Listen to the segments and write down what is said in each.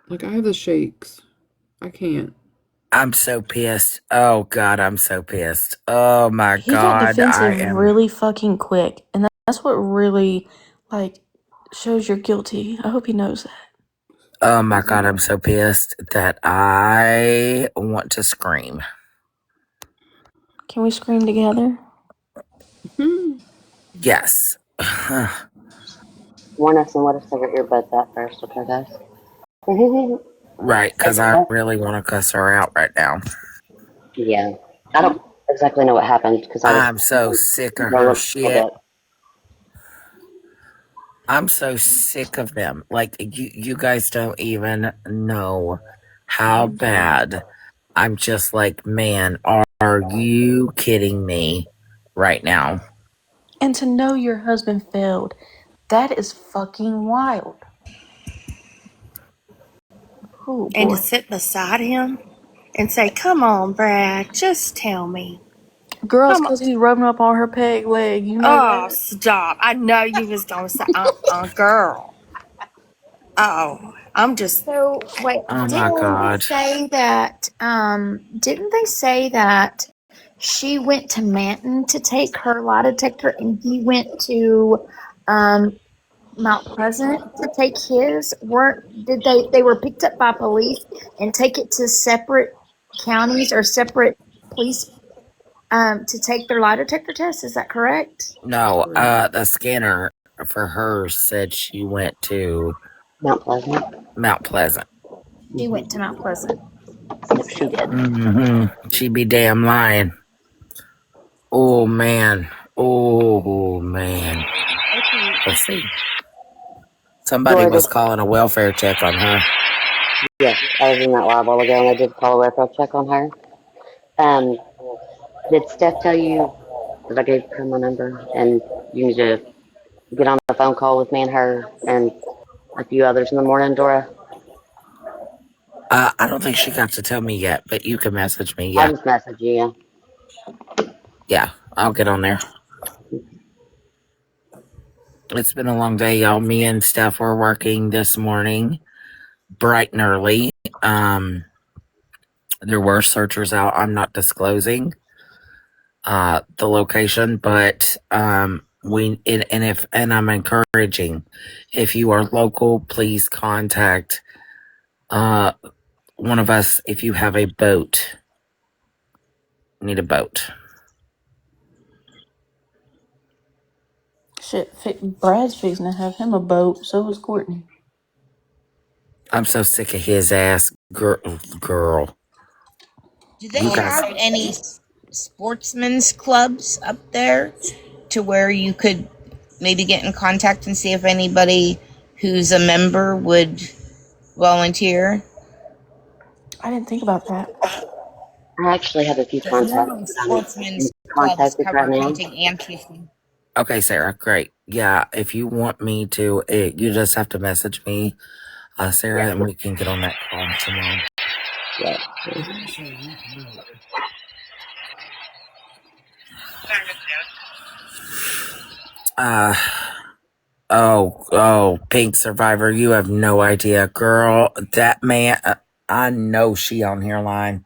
Like, I have the shakes. I can't. I'm so pissed. Oh God, I'm so pissed. Oh my He got God, I defensive am. really fucking quick, and that's what really, like, shows you're guilty. I hope he knows that. Oh my God, I'm so pissed that I want to scream. Can we scream together? Yes. Warn us and let us know what your earbuds at first, okay, guys? Right, because I really want to cuss her out right now. Yeah. I don't exactly know what happened because I was I'm so sick of roll her up a little shit. bit. I'm so sick of them. Like you guys don't even know how bad. I'm just like, man, are you kidding me right now? And to know your husband failed, that is fucking wild. Oh And to boy. sit beside him and say, "Come on, Brad, just tell me. Girls, Come on." because he's rubbing up on her peg leg. You know Oh, that? stop. I know you was going to say, girl. Oh, I'm just, So wait, Oh my didn't they God. say that? Didn't they say that she went to Manton to take her lie detector, and he went to um, Mount Pleasant to take his? Weren't did they were picked up by police and take it to separate counties or separate police to take their lie detector test? Is that correct? No, Correct. the scanner for her said she went to Mount Pleasant. Mount Pleasant. She went to Mount Pleasant. Yep, she did. She be damn lying. Oh man. Oh man. okay. Let's see. Somebody Dora, was calling a welfare check on her. yes, I was in that lab a while ago and I did call a referral check on her. Um, did Steph tell you that I gave her my number and you need to get on a phone call with me and her and a few others in the morning, Dora? I don't think she got to tell me yet, but you can message me. I'll Yeah. just message you. Yeah. I'll get on there. It's been a long day, y'all. Me and Steph were working this morning, bright and early. There were searchers out. I'm not disclosing the location, but and I'm encouraging, if you are local, please contact uh one of us if you have a boat. Need a boat. Shit, Brad's fixing to have him a boat. So is Courtney. I'm so sick of his ass girl. Do You they guys, have any sportsmen's clubs up there to where you could maybe get in contact and see if anybody who's a member would volunteer? I didn't think about that. I actually have a few Because contacts normally that I'm in sportsmen's clubs contact with right cover now. hunting and fishing. okay, Sarah, great. Yeah, if you want me to, you just have to message me, Sarah, Yeah, and we can get on that call tomorrow. yeah. Uh, oh, Pink Survivor, you have no idea, girl. That man, I know she on here line.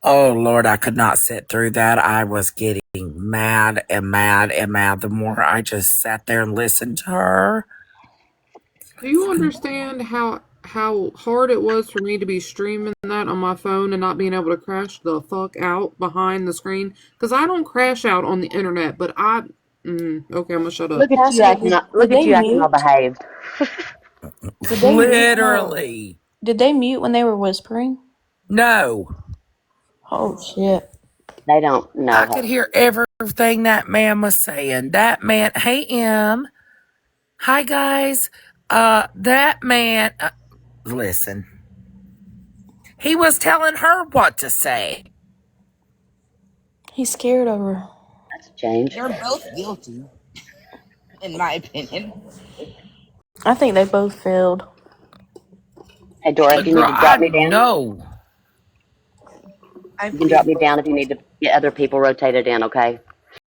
Oh Lord, I could not sit through that. I was getting mad and mad and mad. The more I just sat there and listened to her. Do you understand how hard it was for me to be streaming that on my phone and not being able to crash the fuck out behind the screen? Because I don't crash out on the internet, but I. Okay, I'm gonna shut up. Cassidy, Look at they you acting all mute? behaved. Did they mute? Literally. Did they mute when they were whispering? No. Oh shit. They don't know I how. could hear everything that man was saying. That man, hey M. Hi guys. That man, listen. He was telling her what to say. He's scared of her. That's a change. They're both guilty, in my opinion. I think they both failed. Hey, Dora, if you Girl, need to I drop me down, know. I you can drop plead me down if you guilty. need to get other people rotated in, okay?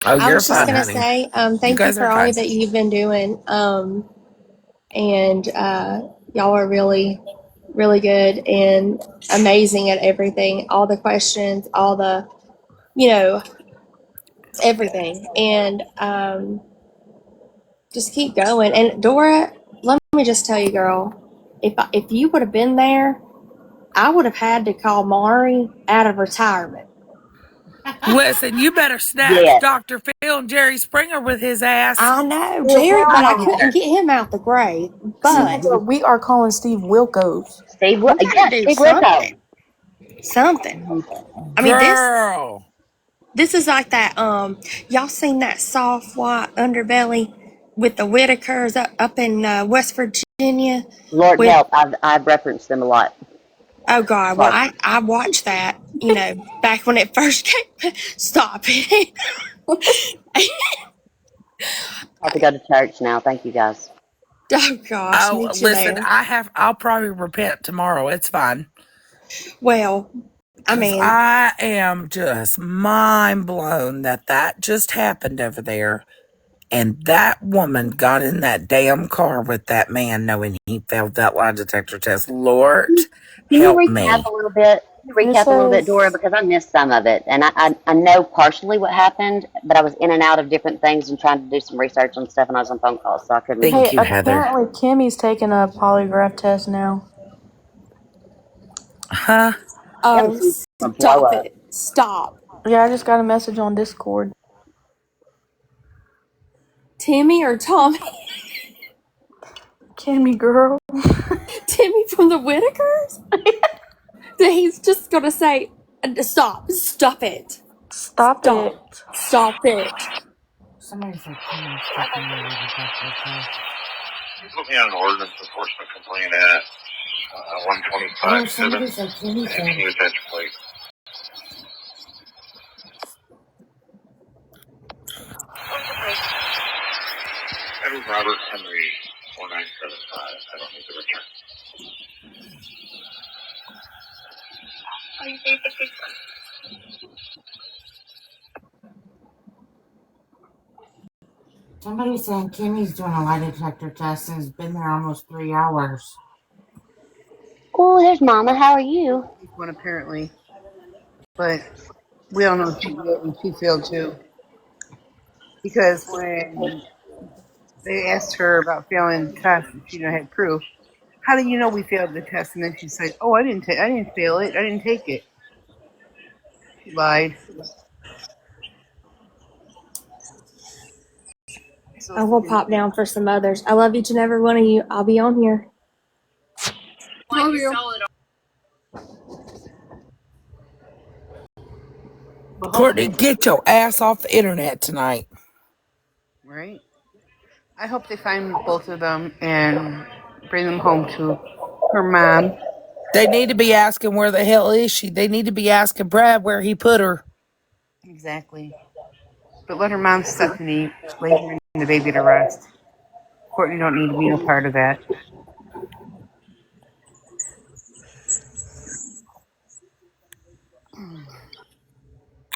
Oh, I you're was just fine, gonna honey. say, You thank you guys for are all fine. that you've been doing, and y'all are really really good and amazing at everything. All the questions, all the, everything. And just keep going. And Dora, let me just tell you, girl, if you would have been there, I would have had to call Mari out of retirement. Listen, you better snatch Yes. Dr. Phil and Jerry Springer with his ass. I know, Well, Jerry, but I God. couldn't get him out the grave. But Samantha, we are calling Steve Wilkos. we gotta Yeah, do Steve Wilco. something. I mean, Girl. this is like that. Y'all seen that soft white underbelly with the Whitakers up in West Virginia? Lord With help, I've referenced them a lot. oh God, well Sorry. I watched that. Back when it first came. Stop it. I have to go to church now. Thank you guys. Oh gosh, Oh, meet you listen, there. I'll probably repent tomorrow. It's fine. Well, I Because mean, I am just mind blown that just happened over there. And that woman got in that damn car with that man knowing he failed that lie detector test. Lord, Can you help recap me. a little bit? Can you It recap a little bit, Dora, says, because I missed some of it, and I know partially what happened, but I was in and out of different things and trying to do some research on stuff, and I was on phone calls, so I couldn't. Thank hey, you, Heather. apparently Kimmy's taking a polygraph test now. Huh? Them oh, two gonna blow stop up. it. Stop. Yeah, I just got a message on Discord. Timmy or Tommy? Kimmy, girl. Timmy from the Whitakers? He's just gonna say, stop it. Stop it. Stop it. Somebody said Kimmy's taking the lie detector test. You put me on an ordinance enforcement complaint at 125 Somebody said Kimmy and can you attach your plate? Edward Robert Henry 4975. I don't need the return. Somebody saying Kimmy's doing a lie detector test and has been there almost 3 hours. Oh, there's Mama. How are you? One apparently, but we all know she did and she failed too. Because when they asked her about failing the test, and she had proof. How do you know we failed the test? And then she said, "Oh, I didn't fail it. I didn't take it." She lied. So I will pop down for some others. I love each and every one of you. I'll be on here. Love you. but Courtney, hopefully, get your ass off the internet tonight. right? I hope they find both of them and bring them home to her mom. They need to be asking where the hell is she. They need to be asking Brad where he put her. Exactly. But let her mom, Stephanie, lay her and the baby to rest. Courtney don't need to be a part of that.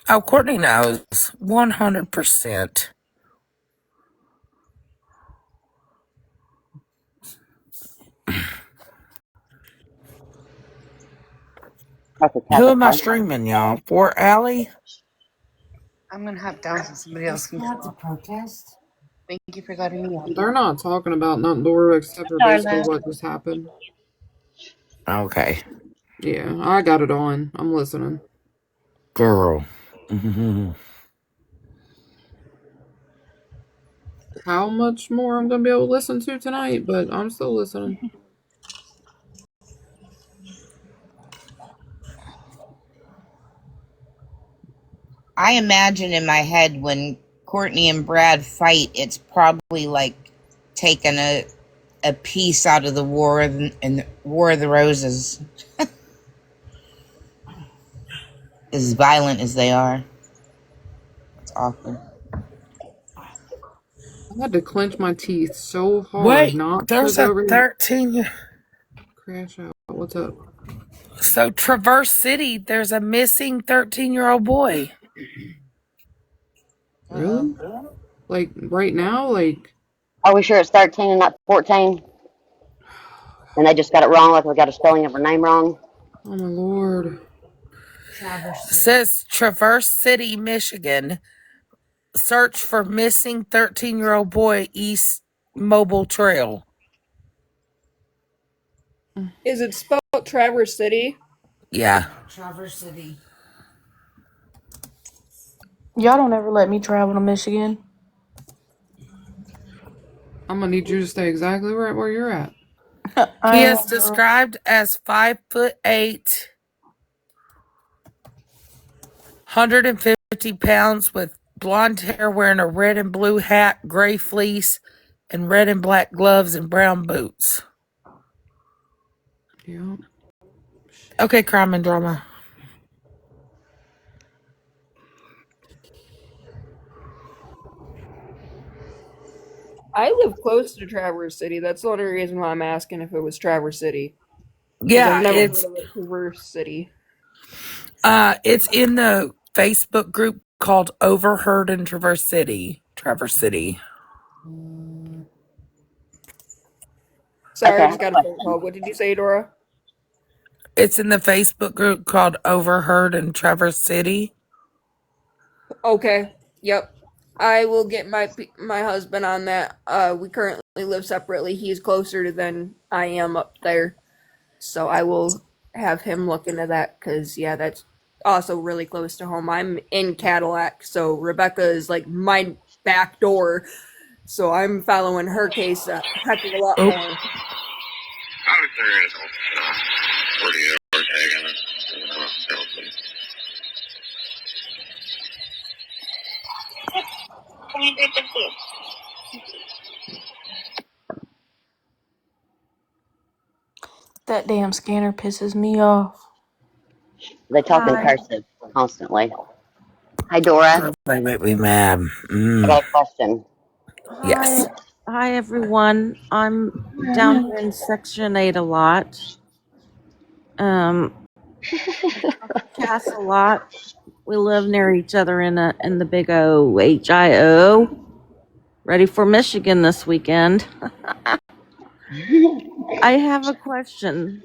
Oh, Courtney knows 100%. That's a cup Who of am I coffee. streaming, y'all? For Allie? I'm gonna hop down so somebody else can come up. Protest. Thank you for letting me up. They're not talking about nothing, Dora, except for basically Darling. what just happened. Okay. Yeah, I got it on. I'm listening. Girl. How much more I'm gonna be able to listen to tonight, but I'm still listening. I imagine in my head when Courtney and Brad fight, it's probably like taking a piece out of the War and War of the Roses. As violent as they are, it's awful. I had to clench my teeth so hard Wait, not to there's a go over here 13 crash out. What's up? So Traverse City, there's a missing 13-year-old boy. Really? Like right now? Like Are we sure it's 13 and not 14? and they just got it wrong, like we got a spelling of her name wrong. Oh my lord. Says Traverse City, Michigan. Search for missing 13-year-old boy East Mobile Trail. Is it spelled Traverse City? Yeah. Traverse City. Y'all don't ever let me travel to Michigan. I'm gonna need you to stay exactly right where you're at. He I is described as 5'8", 150 pounds, with blonde hair, wearing a red and blue hat, gray fleece, and red and black gloves and brown boots. Yeah. Okay, crime and drama. I live close to Traverse City. That's the only reason why I'm asking if it was Traverse City. Because I've Yeah, never heard of a Traverse City. it's in the Facebook group called Overheard in Traverse City. Traverse City. Sorry, Okay, I I just have a got a phone question. call. What did you say, Dora? It's in the Facebook group called Overheard in Traverse City. Okay. Yep. I will get my husband on that. We currently live separately. He's closer than I am up there, so I will have him look into that. Because yeah, that's also really close to home. I'm in Cadillac, so Rebecca is like my back door. So I'm following her case a heck of a lot Oh, more. I was there is a 40-hour tag on it. Penalty. that damn scanner pisses me off. They talk in Hi. cursive constantly. Hey, Dora, girl, they make me mad. I got a question. Yes. Hi, hi everyone. I'm down here in Section 8 a lot. Talk to Cass a lot. We live near each other in the big OHIO. Ready for Michigan this weekend. I have a question.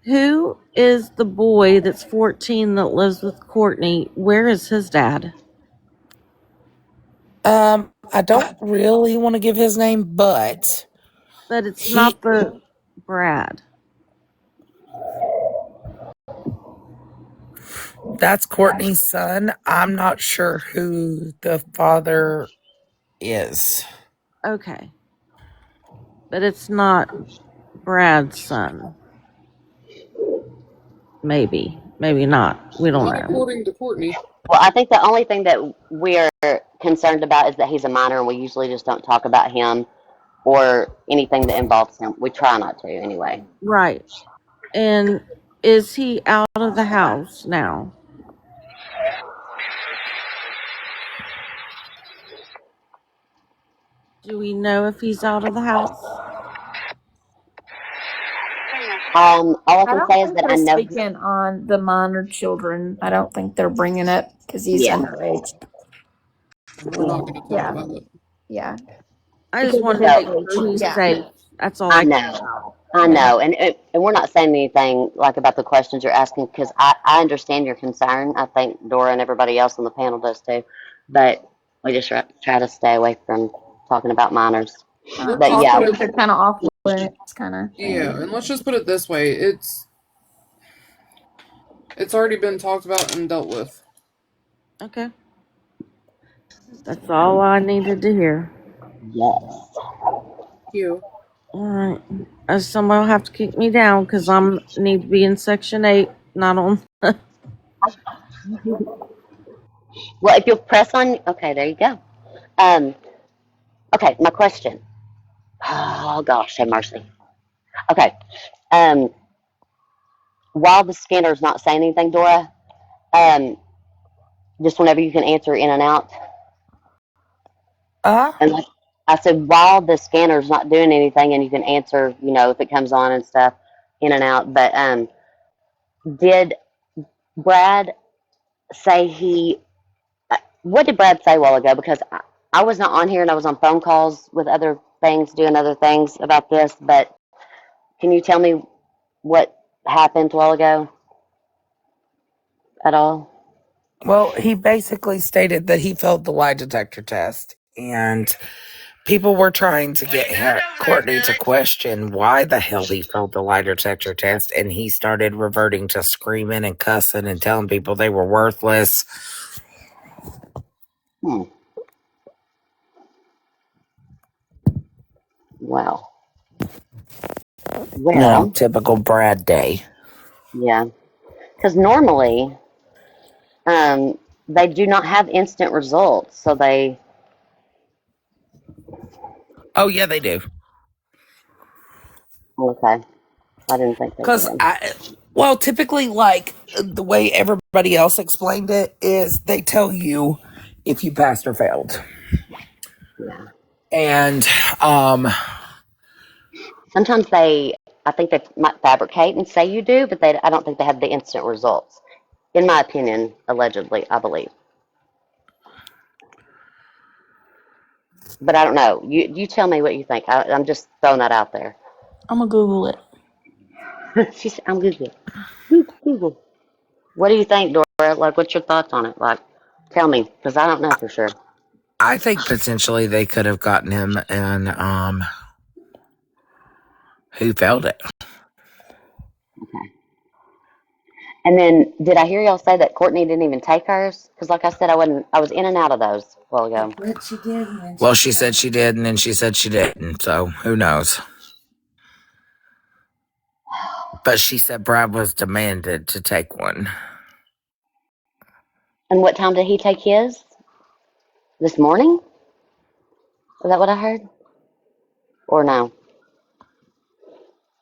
Who is the boy that's 14 that lives with Courtney? Where is his dad? I don't really want to give his name, but But it's he not the Brad. that's Courtney's son. I'm not sure who the father is. Okay. But it's not Brad's son. Maybe. Maybe not. We don't Not know. according to Courtney. Well, I think the only thing that we're concerned about is that he's a minor, and we usually just don't talk about him or anything that involves him. We try not to, anyway. Right. And is he out of the house now? Do we know if he's out of the house? All I I can don't say is think that I they're know. speaking on the minor children. I don't think they're bringing up because he's Yeah, underage. We're not gonna talk Yeah, about it. yeah. I just Because of wanted to his so make age. sure he's Yeah, safe. That's all I I care know. about. I yeah. know, and we're not saying anything like about the questions you're asking because I understand your concern. I think Dora and everybody else on the panel does too, but we just try to stay away from talking about minors. Let's But just Off yeah, put it. limits are kind of off limits, kind of Yeah, thing. and let's just put it this way: it's already been talked about and dealt with. Okay. That's all I needed to hear. yes. You. All right. Somebody will have to kick me down because I'm need to be in Section 8, not on. Well, if you'll press on, okay, there you go. Um, okay, my question. Oh gosh, have mercy. Okay, um, while the scanner's not saying anything, Dora, um, just whenever you can answer in and out. Uh, And like I said, while the scanner's not doing anything, and you can answer, if it comes on and stuff, in and out. But did Brad say he? What did Brad say a while ago? Because I was not on here, and I was on phone calls with other things, doing other things about this. But Can you tell me what happened a while ago at all? Well, he basically stated that he failed the lie detector test, and people were trying to get Courtney to question why the hell he failed the lie detector test, and he started reverting to screaming and cussing and telling people they were worthless. Hmm. Wow. Well, Typical Brad day. yeah. Because normally, they do not have instant results, so they. Oh, yeah, they do. Okay. I didn't think they Because did. typically, like the way everybody else explained it is they tell you if you passed or failed. Yeah. And Sometimes I think they might fabricate and say you do, but I don't think they have the instant results. In my opinion, allegedly, I believe. But I don't know. You tell me what you think. I'm just throwing that out there. I'm gonna Google it. I'm Google. Google. What do you think, Dora? Like, what's your thoughts on it? Like, tell me, because I don't know for sure. I think potentially they could have gotten him, and who failed it. Okay. And then, did I hear y'all say that Courtney didn't even take hers? Because, like I said, I wasn't. I was in and out of those a while ago. But she did. And then Well, she said she did, and then she said she didn't. So who knows? But she said Brad was demanded to take one. And what time did he take his? This morning? Is that what I heard? Or no?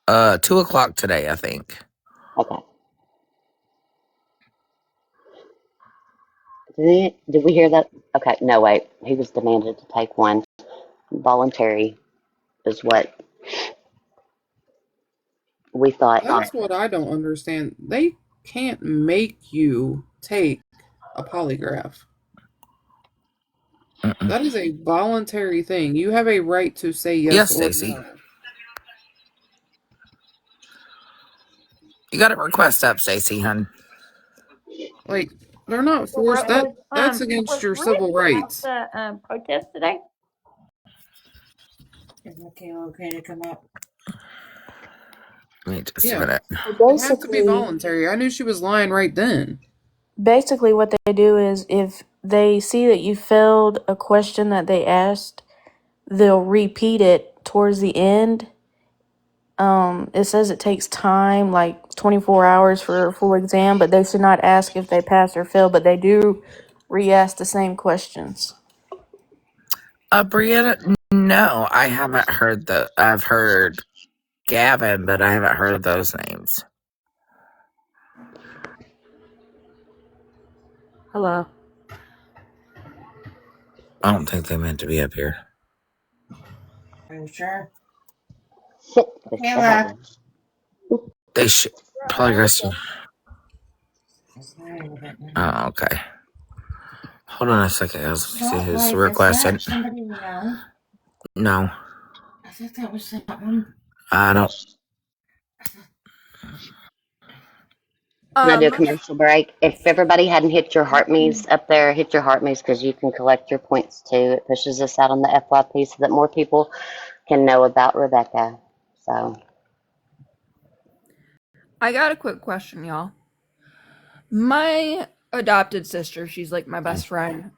2:00 today, I think. Okay. Did we hear that? Okay. No, wait. He was demanded to take one. Voluntary is what we thought. That's what I don't understand. They can't make you take a polygraph. Mm-mm. That is a voluntary thing. You have a right to say yes Yes, or Stacy. no. You got to request up, Stacy, hun. Like, they're not forced. That's against was your Rick civil at rights. the protest today? Is Michaela okay to come up? Wait just a Yeah. minute. It has to be voluntary. I knew she was lying right then. Basically, what they do is if they see that you failed a question that they asked, they'll repeat it towards the end. It says it takes time, like 24 hours for a full exam, but they should not ask if they pass or fail, but they do re-ask the same questions. Brianna, no, I haven't heard I've heard Gavin, but I haven't heard those names. Hello. I don't think they meant to be up here. Are you sure? Sit. Michaela. They should probably go see. It's not a little bit now. Oh, okay. Hold on a second. Let's see who's Spotlight, is requesting. that somebody we know? No, I thought that was someone. I don't. Can I do a Um, commercial break? If everybody hadn't hit your heart me's up there, hit your heart me's because you can collect your points too. It pushes us out on the FYP so that more people can know about Rebecca. So, I got a quick question, y'all. My adopted sister, she's like my best friend,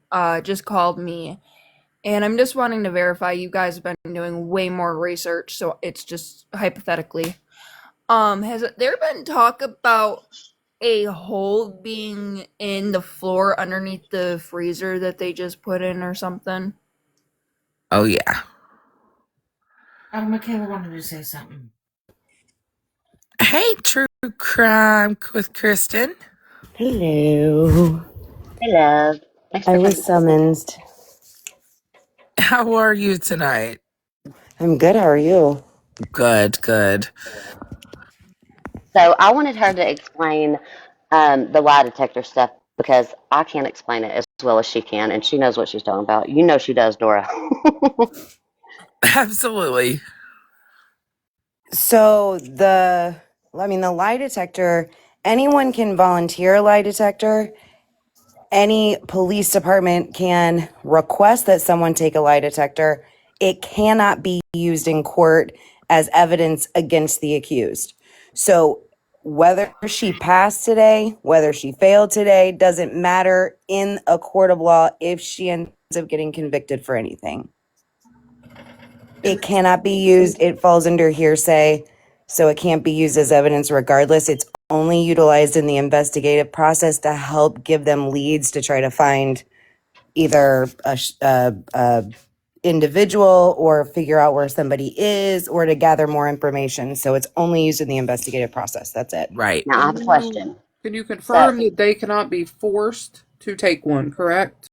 just called me, and I'm just wanting to verify you guys have been doing way more research, so it's just hypothetically. Has there been talk about a hole being in the floor underneath the freezer that they just put in or something? Oh, yeah. Michaela wanted to say something. Hey, True Crime with Kristen. Hello. hey, love. Thanks I for was participating. summoned. How are you tonight? I'm good. How are you? Good, good. So, I wanted her to explain the lie detector stuff because I can't explain it as well as she can, and she knows what she's talking about. You know she does, Dora. Absolutely. So the lie detector, anyone can volunteer a lie detector. Any police department can request that someone take a lie detector. It cannot be used in court as evidence against the accused. So whether she passed today, whether she failed today, doesn't matter in a court of law if she ends up getting convicted for anything. It cannot be used. It falls under hearsay, so it can't be used as evidence regardless. It's only utilized in the investigative process to help give them leads to try to find either a individual or figure out where somebody is or to gather more information. So it's only used in the investigative process. That's it. Right. Now I have a question. Can you So, confirm that they cannot be forced to take one, correct?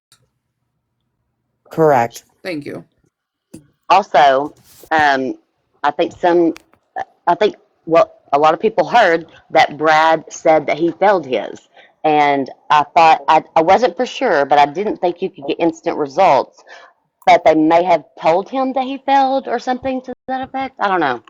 Correct. Thank you. also, I think I think what a lot of people heard that Brad said that he failed his. And I thought, I wasn't for sure, but I didn't think you could get instant results. But they may have told him that he failed or something to that effect. I don't know.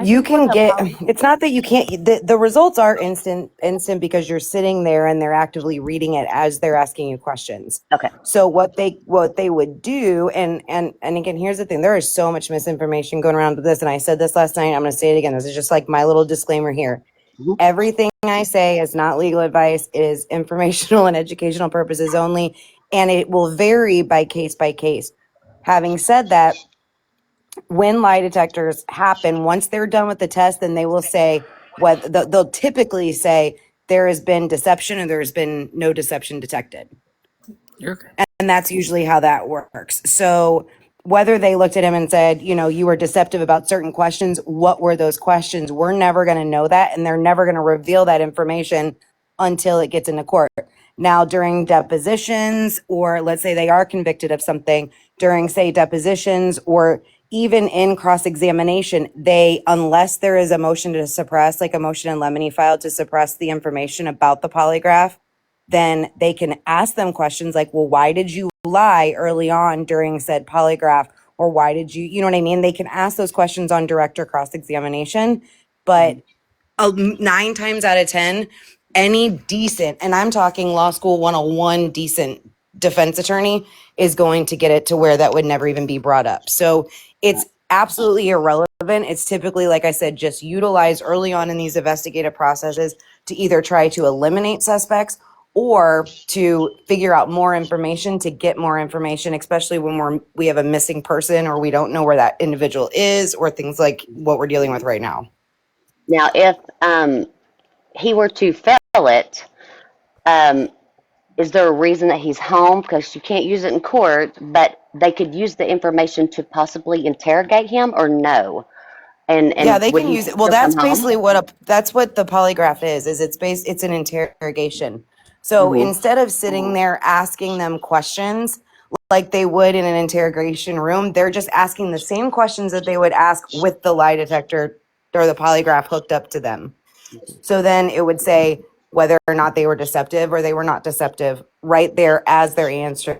You can get, it's not that you can't, the results are instant because you're sitting there and they're actively reading it as they're asking you questions. Okay. So what they would do, and again, here's the thing, there is so much misinformation going around with this, and I said this last night, I'm going to say it again. This is just like my little disclaimer here. Mhm. Everything I say is not legal advice. It is informational and educational purposes only, and it will vary by case by case. Having said that, when lie detectors happen, once they're done with the test, then they will say whether they'll typically say there has been deception or there's been no deception detected. Okay. And that's usually how that works. So whether they looked at him and said, you were deceptive about certain questions, what were those questions? We're never going to know that. And they're never going to reveal that information until it gets into court. Now, during depositions, or let's say they are convicted of something during, say, depositions, or even in cross-examination, unless there is a motion to suppress, like a motion in limine filed to suppress the information about the polygraph, then they can ask them questions like, well, why did you lie early on during said polygraph? Or why did you know what I mean? They can ask those questions on direct or cross-examination, but 9 times out of 10, any decent, and I'm talking law school 101 decent defense attorney is going to get it to where that would never even be brought up. So it's absolutely irrelevant. It's typically, like I said, just utilized early on in these investigative processes to either try to eliminate suspects or to figure out more information, to get more information, especially when we have a missing person or we don't know where that individual is, or things like what we're dealing with right now. Now, if he were to fail it, um, is there a reason that he's home? Because you can't use it in court, but they could use the information to possibly interrogate him, or no? Yeah, And they would can he use it. Well, still come that's home? basically that's what the polygraph is it's an interrogation. So Hmm. instead of sitting there asking them questions like they would in an interrogation room, they're just asking the same questions that they would ask with the lie detector or the polygraph hooked up to them. So then it would say whether or not they were deceptive or they were not deceptive right there as they're answering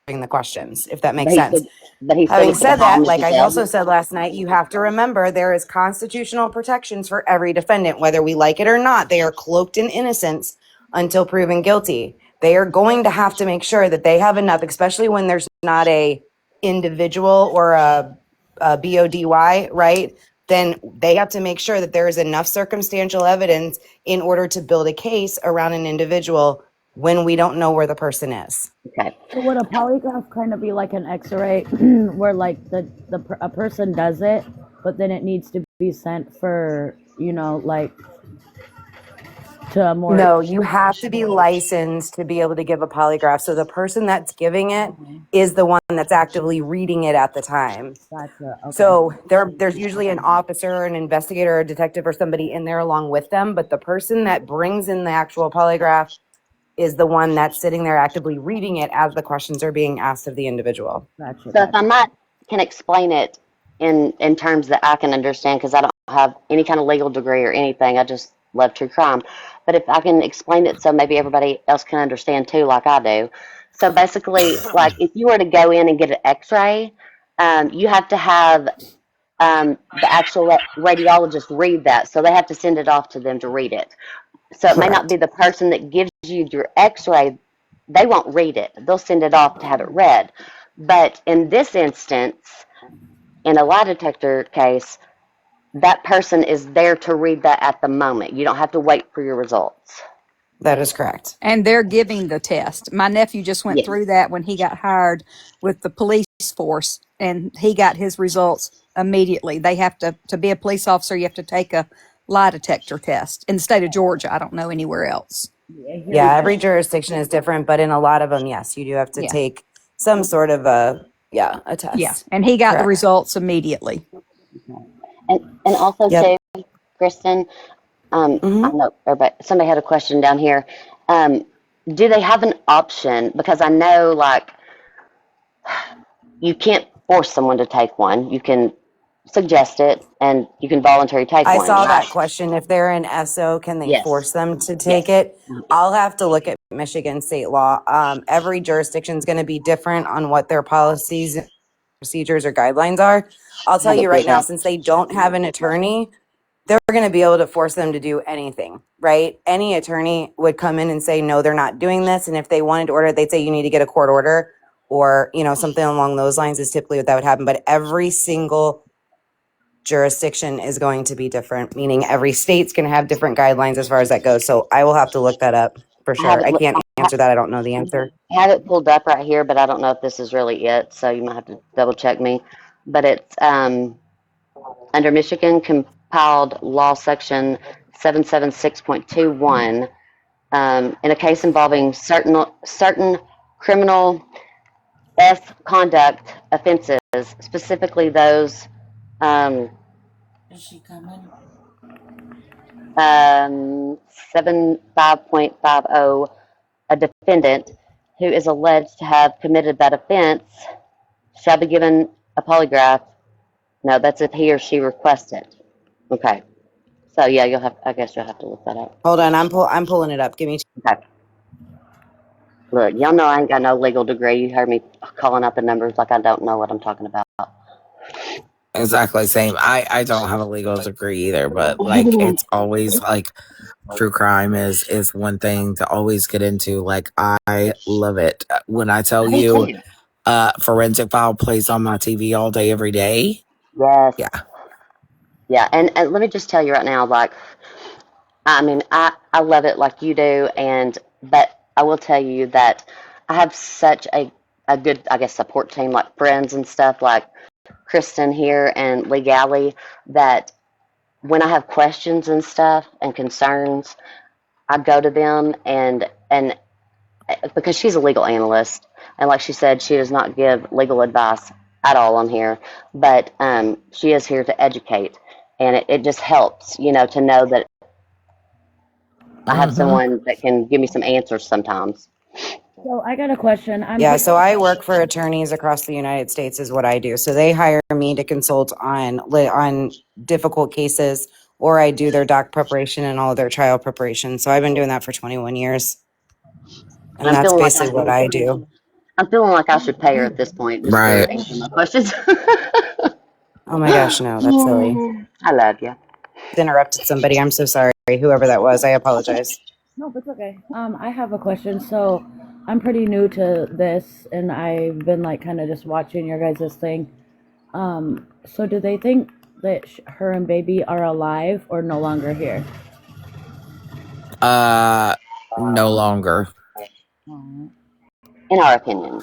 the questions, if that But makes he sense. still, but he still Having gets to go said home that, if like he I fails. also said last night, you have to remember there is constitutional protections for every defendant, whether we like it or not. They are cloaked in innocence until proven guilty. They are going to have to make sure that they have enough, especially when there's not a individual or a BODY, right? Then they have to make sure that there is enough circumstantial evidence in order to build a case around an individual when we don't know where the person is. Okay. So would a polygraph kind of be like an X-ray, where like a person does it, but then it needs to be sent for like to a more. No, you have to be licensed to be able to give a polygraph. So the person that's giving it is the one that's actively reading it at the time. Gotcha. Okay. So there's usually an officer, an investigator, a detective, or somebody in there along with them. But the person that brings in the actual polygraph is the one that's sitting there actively reading it as the questions are being asked of the individual. Gotcha. So if I might can explain it in terms that I can understand, because I don't have any kind of legal degree or anything. I just love true crime. But if I can explain it so maybe everybody else can understand too, like I do. So basically, like if you were to go in and get an X-ray, you have to have the actual radiologist read that. So they have to send it off to them to read it. So it may not be Correct. the person that gives you your x-ray. They won't read it. They'll send it off to have it read. But in this instance, in a lie detector case, that person is there to read that at the moment. You don't have to wait for your results. That is correct. And they're giving the test. My nephew just went Yes. through that when he got hired with the police force, and he got his results immediately. They have to be a police officer, you have to take a lie detector test in the state of Georgia. I don't know anywhere else. Yeah, every jurisdiction is different, but in a lot of them, yes, you do have to Yeah. take some sort of a Yeah. test. And he got the Correct. results immediately. And also Yep. too, Kristen, I Hmm. know everybody, somebody had a question down here. Do they have an option? Because I know, like, you can't force someone to take one. You can suggest it, and you can voluntarily take I one, saw right? that question. If they're in SO, can they Yes. force them to take Yes. it? I'll have to look at Michigan state law. Every jurisdiction is going to be different on what their policies, procedures, or guidelines are. I'll tell Have it you right pulled now, up. since they don't have an attorney, they're going to be able to force them to do anything, right? Any attorney would come in and say, no, they're not doing this. And if they wanted to order it, they'd say, you need to get a court order or, something along those lines is typically what that would happen. But every single jurisdiction is going to be different, meaning every state's going to have different guidelines as far as that goes. So I will have to look that up for I have sure. it. I can't answer that. I don't know the answer. I have it pulled up right here, but I don't know if this is really it. So you might have to double check me. But it's under Michigan compiled law section 776.21. In a case involving certain criminal F conduct offenses, specifically those um, Is she coming? 75.50, a defendant who is alleged to have committed that offense shall be given a polygraph. No, that's if he or she requests it. Okay. So yeah, I guess you'll have to look that up. Hold on. I'm pulling it up. Give me Okay. Look, y'all know I ain't got no legal degree. You heard me calling out the numbers like I don't know what I'm talking about. Exactly same. I don't have a legal degree either, but like it's always like true crime is one thing to always get into. Like I love it. When I tell I do you too. forensic file plays on my TV all day every day. Yes. Yeah. Yeah. And let me just tell you right now, like, I mean, I love it like you do, but I will tell you that I have such a good, I guess, support team, like friends and stuff, like Kristen here and Lee Galley, that when I have questions and stuff and concerns, I go to them and because she's a legal analyst, and like she said, she does not give legal advice at all on here, but she is here to educate, and it just helps, to know that I have Mm-hmm. someone that can give me some answers sometimes. So I got a question. Yeah, so I work for attorneys across the United States is what I do. So they hire me to consult on difficult cases, or I do their doc preparation and all of their trial preparation. So I've been doing that for 21 years. And And that's basically what I do. I'm feeling like I should pay her at this point just for Right. answering my questions. Oh my gosh, no, that's silly. I love you. Interrupted somebody. I'm so sorry. Whoever that was, I apologize. No, it's okay. I have a question. So I'm pretty new to this, and I've been like kind of just watching your guys' thing. So do they think that her and baby are alive or no longer here? No longer. In our opinion.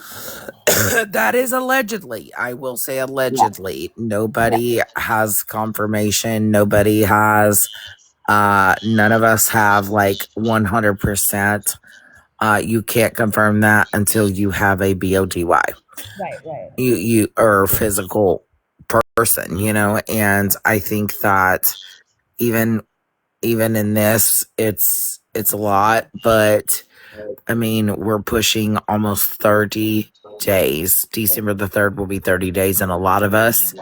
That is allegedly. I will say Yeah. allegedly. Nobody has confirmation. Nobody has none of us have like 100%. You can't confirm that until you have a BOTY. Right. You are a physical person, and I think that even in this it's a lot, but I mean, we're pushing almost 30 days. December the 3rd will be 30 days, and a lot of us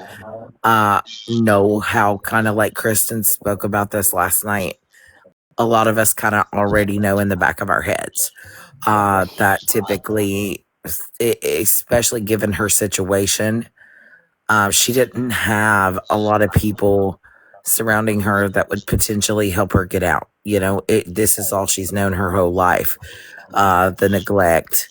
know how, kind of like Kristen spoke about this last night, a lot of us kind of already know in the back of our heads that typically, especially given her situation, She didn't have a lot of people surrounding her that would potentially help her get out. You know, this is all she's known her whole life. The neglect,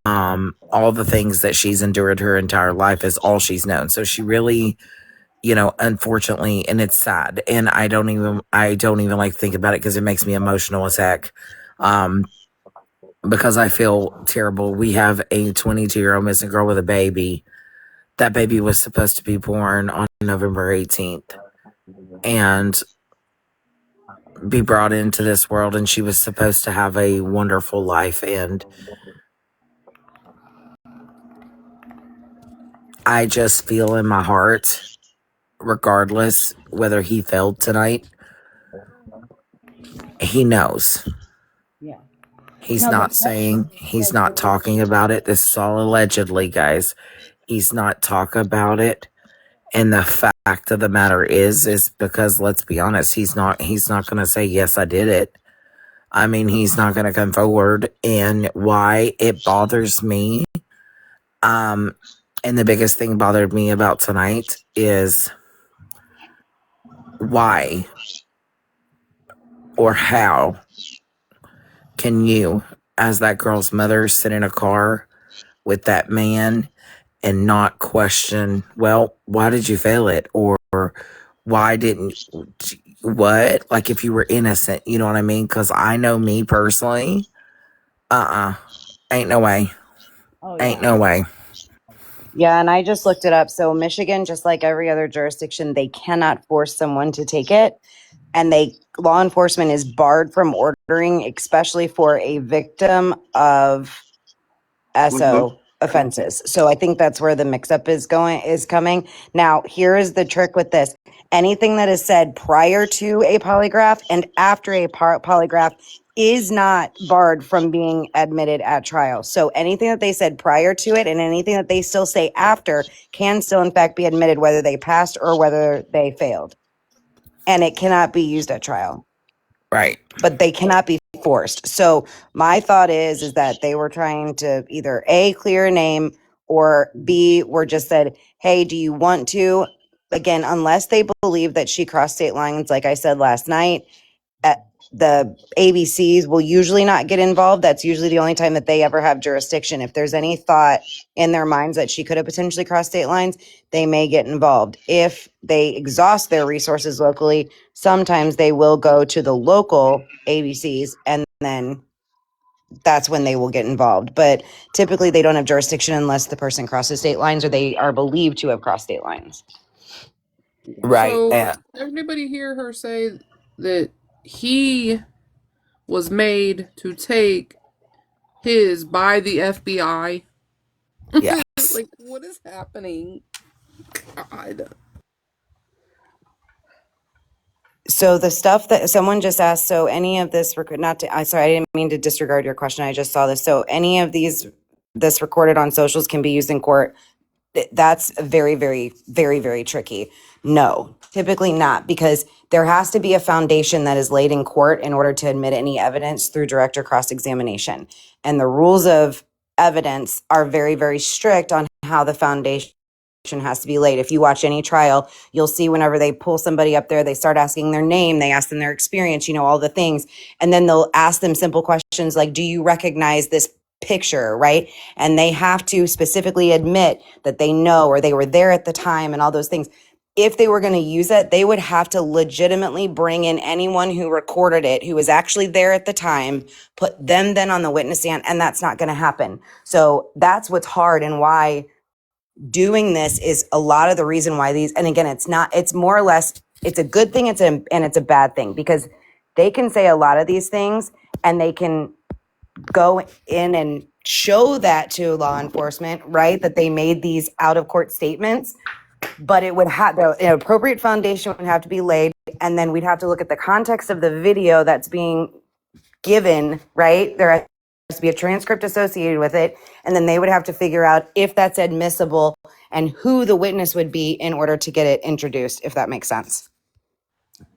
all the things that she's endured her entire life is all she's known. So she really, you know, unfortunately, and it's sad. And I don't even like think about it because it makes me emotional as heck. Because I feel terrible. We have a 22-year-old missing girl with a baby. That baby was supposed to be born on November 18th and be brought into this world, and she was supposed to have a wonderful life. And I just feel in my heart, regardless whether he failed tonight, he knows. Yeah. He's No, not saying, he's not talking about it. This is all allegedly, guys. He's not talking about it. And the fact of the matter is because, let's be honest, he's not going to say, yes, I did it. I mean, he's not going to come forward. And why it bothers me, and the biggest thing bothered me about tonight is why or how can you, as that girl's mother, sit in a car with that man and not question, well, why did you fail it? Or why didn't, what? Like if you were innocent, you know what I mean? Because I know me personally, ain't no way. Oh, Ain't yeah. no way. Yeah, and I just looked it up. So Michigan, just like every other jurisdiction, they cannot force someone to take it. And law enforcement is barred from ordering, especially for a victim of SO offenses. So I think that's where the mix-up is coming. Now, here is the trick with this. Anything that is said prior to a polygraph and after a polygraph is not barred from being admitted at trial. So anything that they said prior to it and anything that they still say after can still in fact be admitted, whether they passed or whether they failed. And it cannot be used at trial. Right. But they cannot be forced. So my thought is that they were trying to either A, clear a name, or B, were just said, hey, do you want to? Again, unless they believe that she crossed state lines, like I said last night, the ABCs will usually not get involved. That's usually the only time that they ever have jurisdiction. If there's any thought in their minds that she could have potentially crossed state lines, they may get involved. If they exhaust their resources locally, sometimes they will go to the local ABCs, and then that's when they will get involved. But typically they don't have jurisdiction unless the person crosses state lines or they are believed to have crossed state lines. Right. So, did everybody hear her say that he was made to take his by the FBI? Yes. Like, what is happening? God. So the stuff that someone just asked, so any of this, sorry, I didn't mean to disregard your question. I just saw this. So any of this recorded on socials can be used in court. That's very, very, very, very tricky. No, typically not, because there has to be a foundation that is laid in court in order to admit any evidence through direct or cross-examination. And the rules of evidence are very, very strict on how the foundation has to be laid. If you watch any trial, you'll see whenever they pull somebody up there, they start asking their name, they ask them their experience, all the things. And then they'll ask them simple questions like, do you recognize this picture, right? And they have to specifically admit that they know or they were there at the time and all those things. If they were going to use it, they would have to legitimately bring in anyone who recorded it, who was actually there at the time, put them then on the witness stand, and that's not going to happen. So that's what's hard and why doing this is a lot of the reason why these, and again, it's more or less, it's a good thing, and it's a bad thing, because they can say a lot of these things and they can go in and show that to law enforcement, right? That they made these out of court statements, but it would have the appropriate foundation would have to be laid. And then we'd have to look at the context of the video that's being given, right? There has to be a transcript associated with it. And then they would have to figure out if that's admissible and who the witness would be in order to get it introduced, if that makes sense.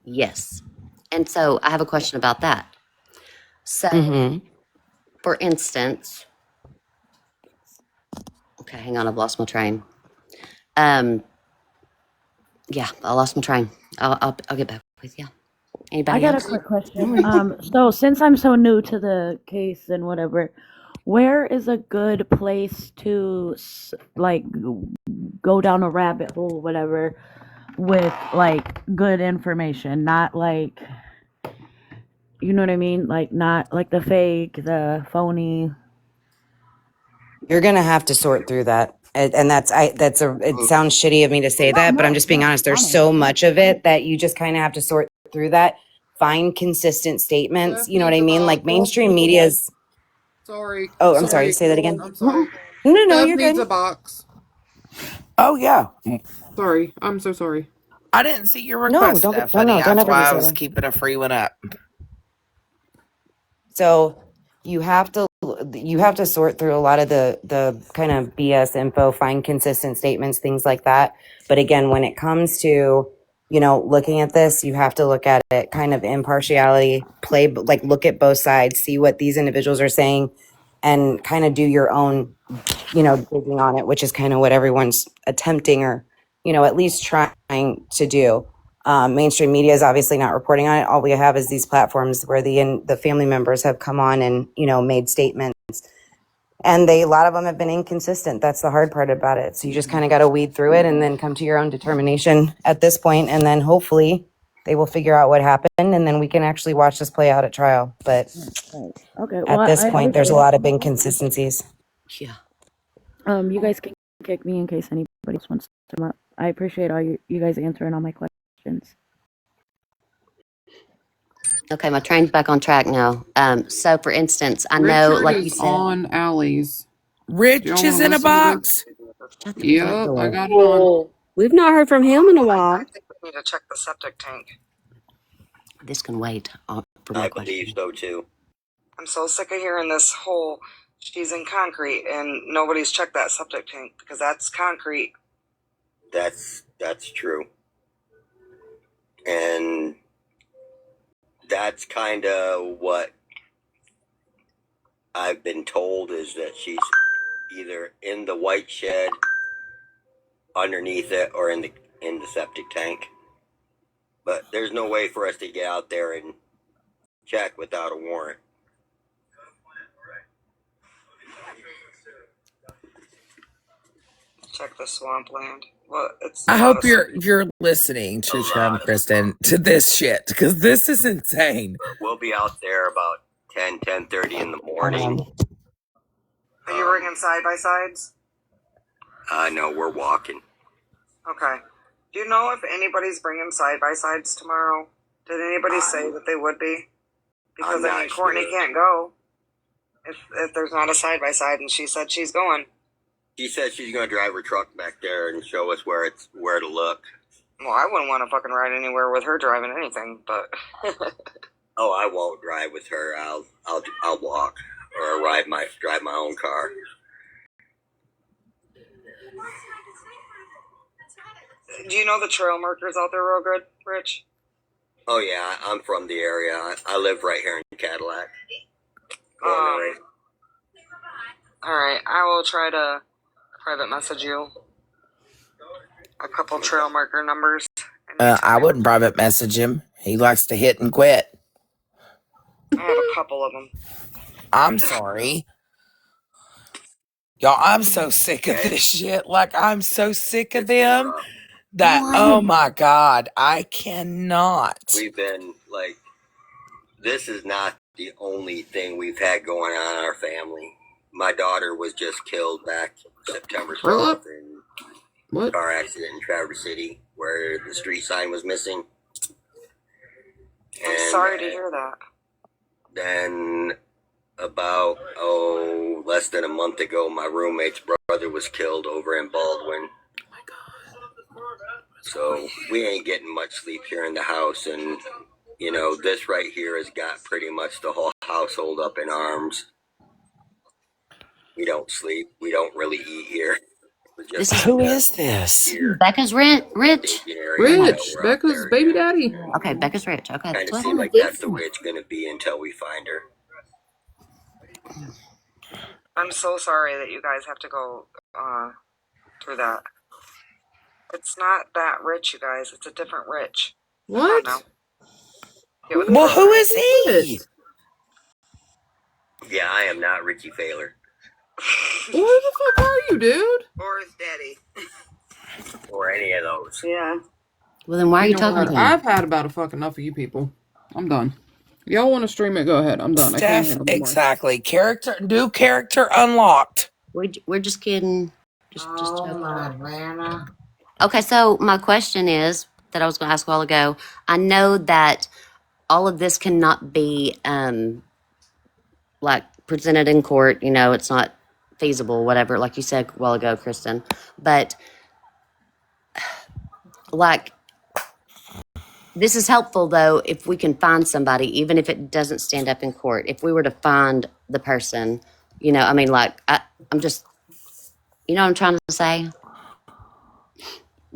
Yes. And so I have a question about that. So, for instance, okay, hang on, I've lost my train. Yeah, I lost my train. I'll get back with you. Anybody I got else? a quick question. No worries. So since I'm so new to the case and whatever, where is a good place to like go down a rabbit hole, whatever, with like good information, not like, you know what I mean, like not like the fake, the phony. You're gonna have to sort through that. And it sounds shitty of me to say that, but I'm just being honest. There's so much of it that you just kind of have to sort through that. Find consistent statements. Steph You know what needs I a mean? Like box. mainstream media's. Sorry. Oh, I'm sorry. Sorry. Say that again. I'm sorry. No, Steph you're needs good. a box. Oh, yeah. Sorry. I'm so sorry. I didn't see your No, request, don't no, Stephanie. no, don't That's ever why be I silly. was keeping a free one up. So you have to sort through a lot of the kind of BS info, find consistent statements, things like that. But again, when it comes to, looking at this, you have to look at it kind of impartiality, look at both sides, see what these individuals are saying, and kind of do your own, digging on it, which is kind of what everyone's attempting or, at least trying to do. Mainstream media is obviously not reporting on it. All we have is these platforms where the family members have come on and made statements, and a lot of them have been inconsistent. That's the hard part about it. So you just kind of got to weed through it and then come to your own determination at this point, and then hopefully they will figure out what happened, and then we can actually watch this play out at trial. But Right. Okay. Well, at this I point, there's a appreciate. lot of inconsistencies. Yeah. You guys can kick me in case anybody else wants to come up. I appreciate all you guys answering all my questions. Okay, my train's back on track now. So for instance, I know, Richard like you is said, on Alley's. Do y'all Rich want is to in a listen to this? box. shut the front Yep, I door. got it on. We've not heard from him in a I while. think we need to check the septic tank. This can wait for my question. I believe so too. I'm so sick of hearing this whole she's in concrete and nobody's checked that septic tank because that's concrete. That's true. And that's kind of what I've been told, is that she's either in the white shed, underneath it, or in the septic tank. But there's no way for us to get out there and check without a warrant. Check the swampland. Well, it's I a lot hope of you're listening to Kristen, to this shit, because this is insane. We'll be out there about 10:30 in the morning. Are you bringing side by sides? No, we're walking. Okay. Do you know if anybody's bringing side by sides tomorrow? Did anybody say that they would be? Because I'm not Courtney sure. can't go if there's not a side by side, and she said she's going. She says she's going to drive her truck back there and show us where to look. Well, I wouldn't want to fucking ride anywhere with her driving anything, but Oh, I won't drive with her. I'll walk or drive my own car. do you know the trail markers out there real good, Rich? Oh yeah, I'm from the area. I live right here in Cadillac. All right, I will try to private message you a couple trail marker numbers. I wouldn't private message him. He likes to hit and quit. I have a couple of them. I'm sorry. Y'all, I'm so sick of this shit. Like, I'm so sick of them that, oh my God, I cannot. We've been like, this is not the only thing we've had going on in our family. My daughter was just killed back September 12th in a car accident in Traverse City where the street sign was missing. I'm sorry to hear that. Then about, less than a month ago, my roommate's brother was killed over in Baldwin. Oh my God. So we ain't getting much sleep here in the house, and this right here has got pretty much the whole household up in arms. We don't sleep. We don't really eat here. Who is this? Becca's Rich. Rich, Becca's baby daddy. Okay, Becca's Rich. Okay, Kind of that's seems what like that's the way it's going to be until we find her. I'm so sorry that you guys have to go through that. It's not that rich, you guys. It's a different rich. What? I know. Well, who is he? Yeah, I am not Richie Failer. Who the fuck are you, dude? Or his daddy. Or any of those. Yeah. Well, then why are You you know talking what? to him? I've had about a fuck enough of you people. I'm done. Y'all want to stream it? Go ahead. I'm done. I can't Steph, handle no more. exactly. New character unlocked. We're just kidding. Just joking. Atlanta. Okay, so my question is that I was going to ask a while ago. I know that all of this cannot be like presented in court. You know, it's not feasible, whatever. Like you said a while ago, Kristen. But like, this is helpful though if we can find somebody, even if it doesn't stand up in court. If we were to find the person, you know, I mean, like I'm just, you know, what I'm trying to say,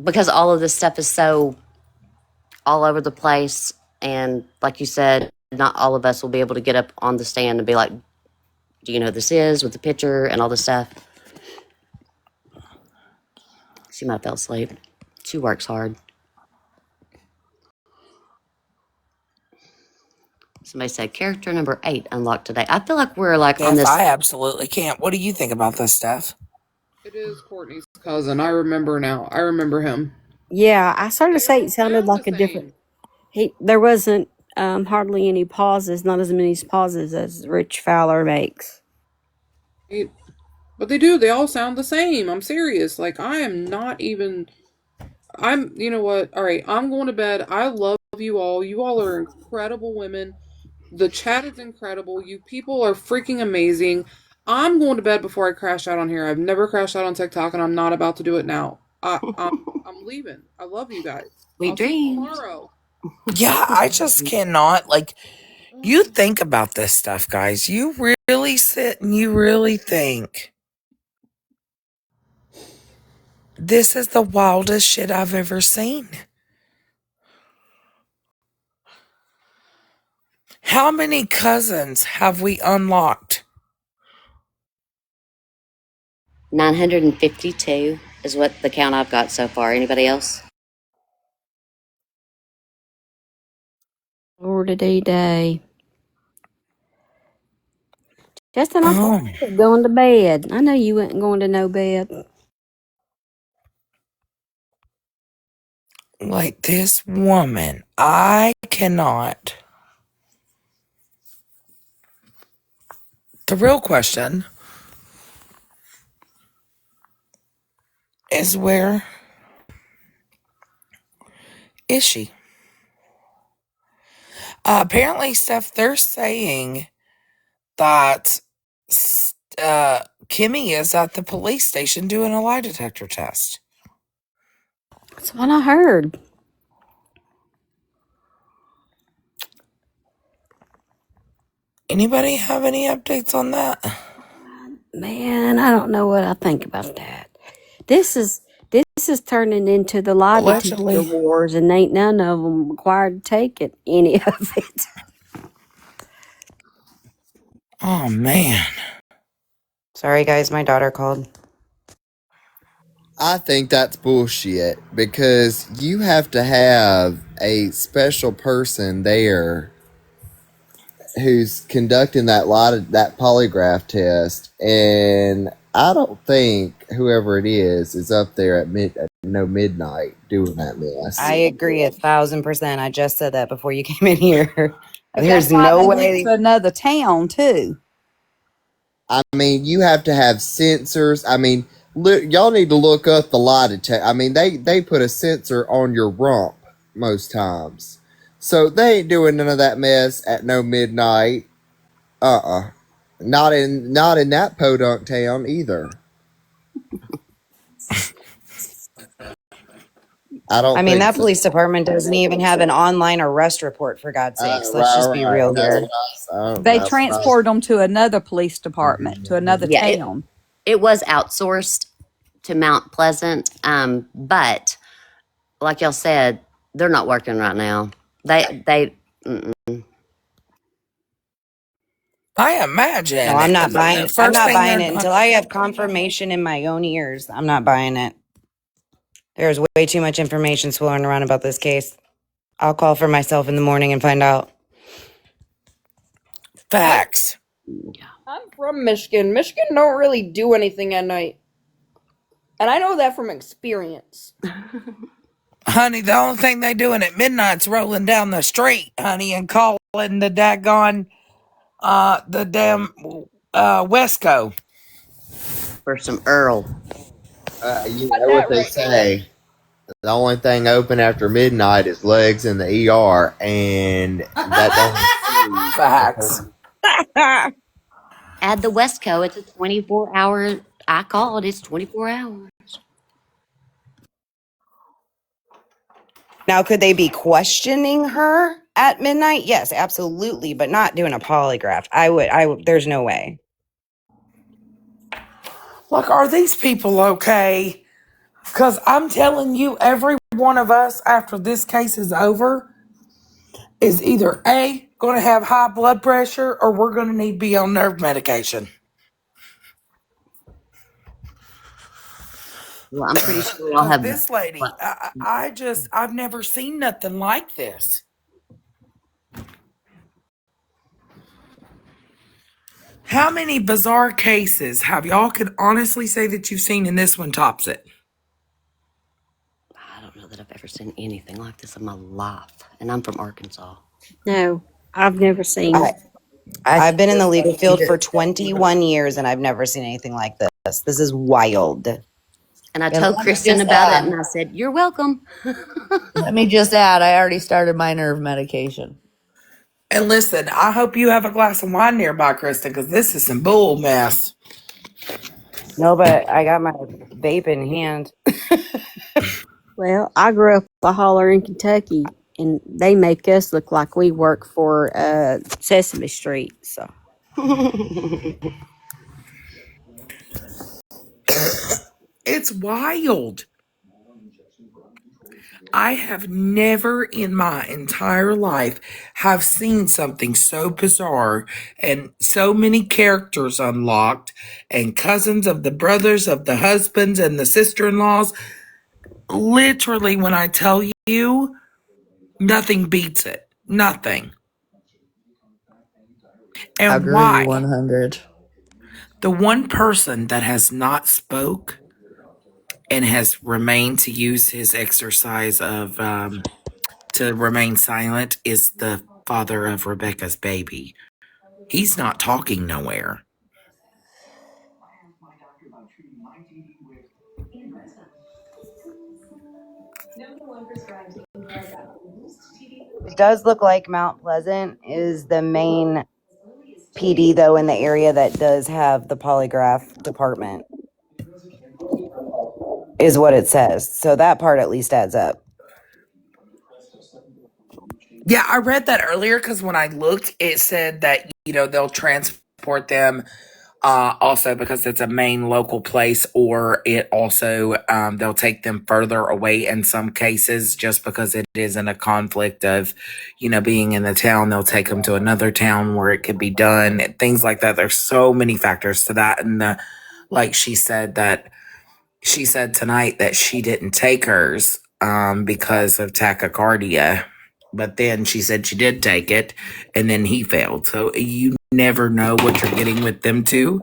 because all of this stuff is so all over the place. And like you said, not all of us will be able to get up on the stand and be like, do you know who this is with the picture and all this stuff? She might have fell asleep. She works hard. Somebody said character number 8 unlocked today. I feel like we're like on Steph, this. I absolutely can't. What do you think about this, Steph? It is Courtney's cousin. I remember now. I remember him. Yeah, I started to They say all it sounded sound like the a different. same. There wasn't hardly any pauses, not as many pauses as Rich Fowler makes. But they do. They all sound the same. I'm serious. Like, I am not even. You know what? All right, I'm going to bed. I love you all. You all are incredible women. The chat is incredible. You people are freaking amazing. I'm going to bed before I crash out on here. I've never crashed out on TikTok, and I'm not about to do it now. I'm leaving. I love you guys. Sweet I'll see you dreams. tomorrow. Yeah, I just cannot. Like, you think about this stuff, guys. You really sit and you really think. This is the wildest shit I've ever seen. How many cousins have we unlocked? 952 is what the count I've got so far. Anybody else? Lord day. Justin, I thought Oh, you were going to bed. I know you weren't going to no bed. like this woman. I cannot. The real question is, where is she? Apparently, Steph, they're saying that Kimmy is at the police station doing a lie detector test. That's what I heard. Anybody have any updates on that? Man, I don't know what I think about that. This is turning into the lie detector Allegedly. wars, and ain't none of them required to take it. Any of it. Oh, man. Sorry, guys, my daughter called. I think that's bullshit because you have to have a special person there who's conducting that polygraph test, and I don't think whoever it is up there at midnight doing that mess. I agree 1,000%. I just said that before you came in here. But There's that's why no they went way. to another town too. I mean, you have to have sensors. I mean, look, y'all need to look up the lie detector. I mean, they put a sensor on your rump most times, so they ain't doing none of that mess at no midnight. Not in that podunk town either. I I don't mean, think that so. police department doesn't even have an online arrest report, for God's sakes. Let's just be Right. real That's here. what They that's what I transport them to another police department, to another Yeah, town. it was outsourced to Mount Pleasant, but like y'all said, they're not working right now. They I No, imagine I'm not buying. the I'm first not thing buying they're it going until I have confirmation in my own ears. I'm not buying it. There's way too much information swirling around about this case. I'll call for myself in the morning and find out. Facts. I'm from Michigan. Michigan don't really do anything at night. And I know that from experience. Honey, the only thing they doing at midnight's rolling down the street, honey, and calling the daggone, the damn, Wesco. For some Earl. You Got know that what they right, Dora. say. The only thing open after midnight is legs in the ER, and that don't include Facts. Add the Westco. It's a 24-hour. I called. It's 24 hours. Now, could they be questioning her at midnight? Yes, absolutely, but not doing a polygraph. There's no way. Look, are these people okay? Because I'm telling you, every one of us, after this case is over, is either A, going to have high blood pressure, or we're going to need to be on nerve medication. Well, I'm pretty sure I'll Because have. this lady, I've never seen nothing like this. How many bizarre cases have y'all could honestly say that you've seen, and this one tops it? I don't know that I've ever seen anything like this in my life, and I'm from Arkansas. No, I've never seen it. I've been in the legal field for 21 years, and I've never seen anything like this. This is wild. And I told Kristen about it, and I said, "You're welcome." Let me just add, I already started my nerve medication. And listen, I hope you have a glass of wine nearby, Kristen, because this is some bull mess. No, but I got my vape in hand. Well, I grew up a holler in Kentucky, and they make us look like we work for Sesame Street. So It's wild. I have never in my entire life have seen something so bizarre and so many characters unlocked and cousins of the brothers of the husbands and the sister-in-laws. Literally, when I tell you, nothing beats it. Nothing. I And agree why? 100. The one person that has not spoke and has remained to use his exercise of to remain silent is the father of Rebecca's baby. He's not talking nowhere. It does look like Mount Pleasant is the main PD, though, in the area that does have the polygraph department, is what it says. So that part at least adds up. Yeah, I read that earlier because when I looked, it said that, they'll transport them also because it's a main local place, or it also, they'll take them further away in some cases just because it isn't a conflict of, being in the town. They'll take them to another town where it could be done, things like that. There's so many factors to that. And like she said tonight that she didn't take hers because of tachycardia. But then she said she did take it, and then he failed. So you never know what you're getting with them two,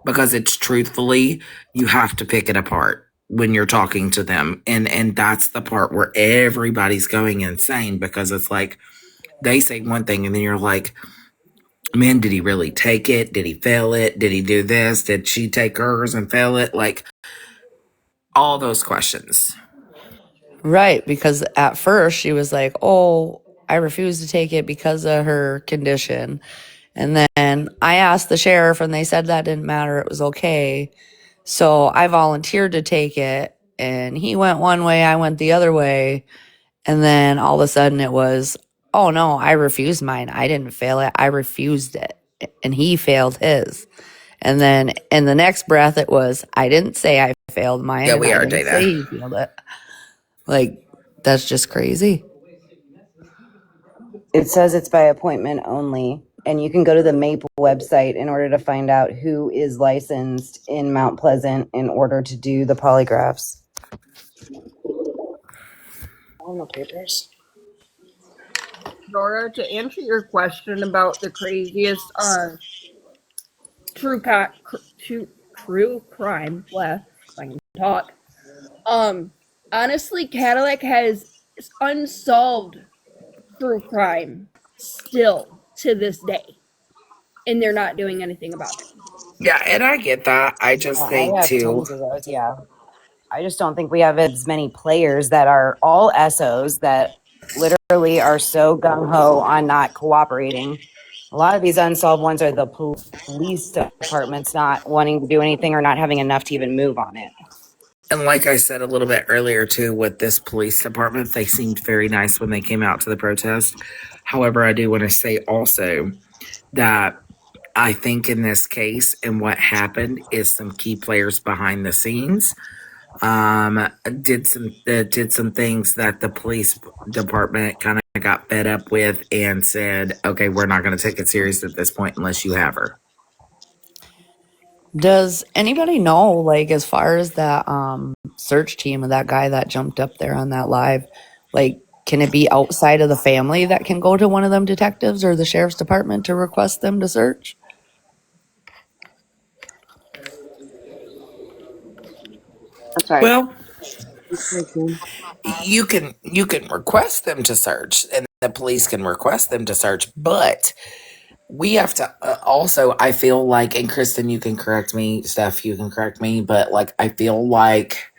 because it's truthfully, you have to pick it apart when you're talking to them. And that's the part where everybody's going insane, because it's like they say one thing and then you're like, man, did he really take it? Did he fail it? Did he do this? Did she take hers and fail it? Like all those questions. Right, because at first she was like, "Oh, I refuse to take it because of her condition." And then I asked the sheriff and they said that didn't matter, it was okay. So I volunteered to take it, and he went one way, I went the other way. And then all of a sudden it was, "Oh no, I refused mine. I didn't fail it. I refused it." And he failed his. And then in the next breath it was, "I didn't say I failed mine, Yeah, and we I are, didn't say Dana. he failed it." Like, that's just crazy. It says it's by appointment only, and you can go to the MAPE website in order to find out who is licensed in Mount Pleasant in order to do the polygraphs. no papers. Dora, to answer your question about the craziest true crime, well, if I can talk. Honestly, Cadillac has unsolved true crime still to this day, and they're not doing anything about it. Yeah, and I get that. I just I think have too. tons of those, yeah. I just don't think we have as many players that are all SOs that literally are so gung ho on not cooperating. A lot of these unsolved ones are the police departments not wanting to do anything or not having enough to even move on it. And like I said a little bit earlier too, with this police department, they seemed very nice when they came out to the protest. However, I do want to say also that I think in this case and what happened is some key players behind the scenes did some things that the police department kind of got fed up with and said, okay, we're not going to take it serious at this point unless you have her. Does anybody know, like, as far as that search team of that guy that jumped up there on that live, like, can it be outside of the family that can go to one of them detectives or the sheriff's department to request them to search? I'm sorry. Well, you can request them to search and the police can request them to search, but we have to also, I feel like, and Kristen, you can correct me, Steph, you can correct me, but like I feel like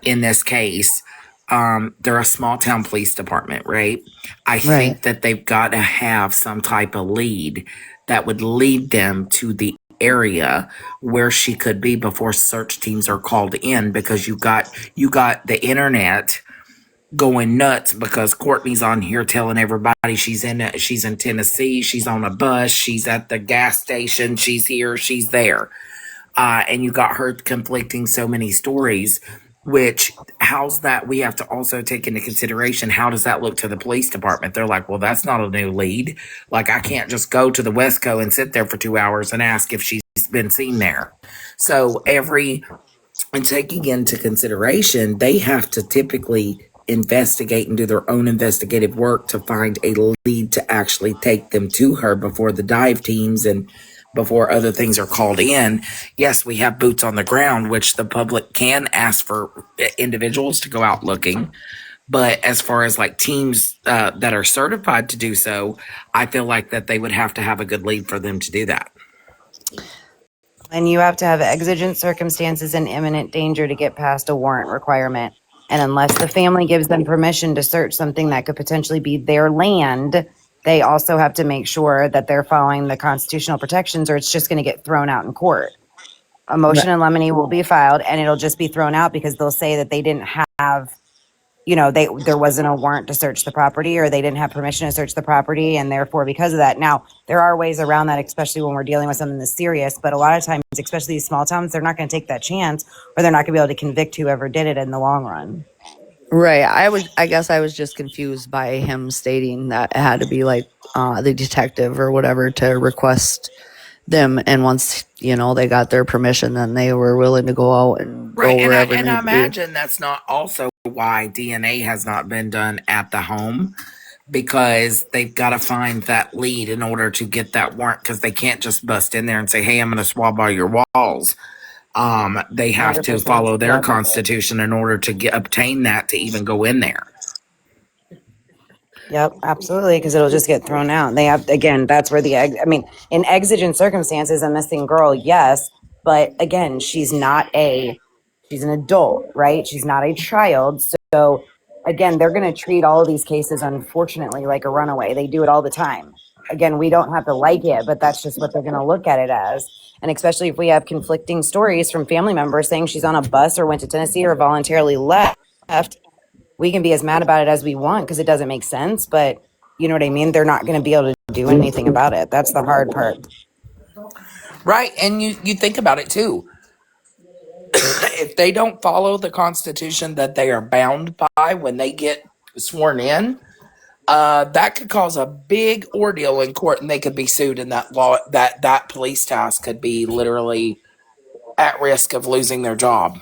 in this case, they're a small town police department, right? I Right. think that they've got to have some type of lead that would lead them to the area where she could be before search teams are called in, because you got the internet going nuts because Courtney's on here telling everybody she's in Tennessee, she's on a bus, she's at the gas station, she's here, she's there. And you got her conflicting so many stories, which how's that? We have to also take into consideration, how does that look to the police department? They're like, well, that's not a new lead. Like, I can't just go to the Westco and sit there for 2 hours and ask if she's been seen there. So and taking into consideration, they have to typically investigate and do their own investigative work to find a lead to actually take them to her before the dive teams and before other things are called in. Yes, we have boots on the ground, which the public can ask for individuals to go out looking. But as far as like teams that are certified to do so, I feel like that they would have to have a good lead for them to do that. And you have to have exigent circumstances and imminent danger to get past a warrant requirement. And unless the family gives them permission to search something that could potentially be their land, they also have to make sure that they're following the constitutional protections, or it's just going to get thrown out in court. A motion in limine will be filed and it'll just be thrown out because they'll say that they didn't have, there wasn't a warrant to search the property, or they didn't have permission to search the property, and therefore because of that. Now, there are ways around that, especially when we're dealing with something that's serious, but a lot of times, especially these small towns, they're not going to take that chance, or they're not going to be able to convict whoever did it in the long run. Right. I guess I was just confused by him stating that it had to be like the detective or whatever to request them, and once they got their permission, then they were willing to go out and Right, go and wherever I need to be. imagine that's not also why DNA has not been done at the home, because they've got to find that lead in order to get that warrant, because they can't just bust in there and say, hey, I'm going to swab all your walls. They have to 100%. follow their Yep. constitution in order to obtain that to even go in there. Yep, absolutely, because it'll just get thrown out. They have, again, that's where in exigent circumstances, a missing girl, yes, but again, she's an adult, right? She's not a child. So again, they're going to treat all of these cases, unfortunately, like a runaway. They do it all the time. Again, we don't have to like it, but that's just what they're going to look at it as. And especially if we have conflicting stories from family members saying she's on a bus or went to Tennessee or voluntarily left, we can be as mad about it as we want because it doesn't make sense, but you know what I mean? They're not going to be able to do anything about it. That's the hard part. Right, and you think about it too. If they don't follow the constitution that they are bound by when they get sworn in, that could cause a big ordeal in court, and they could be sued. And that police task could be literally at risk of losing their job.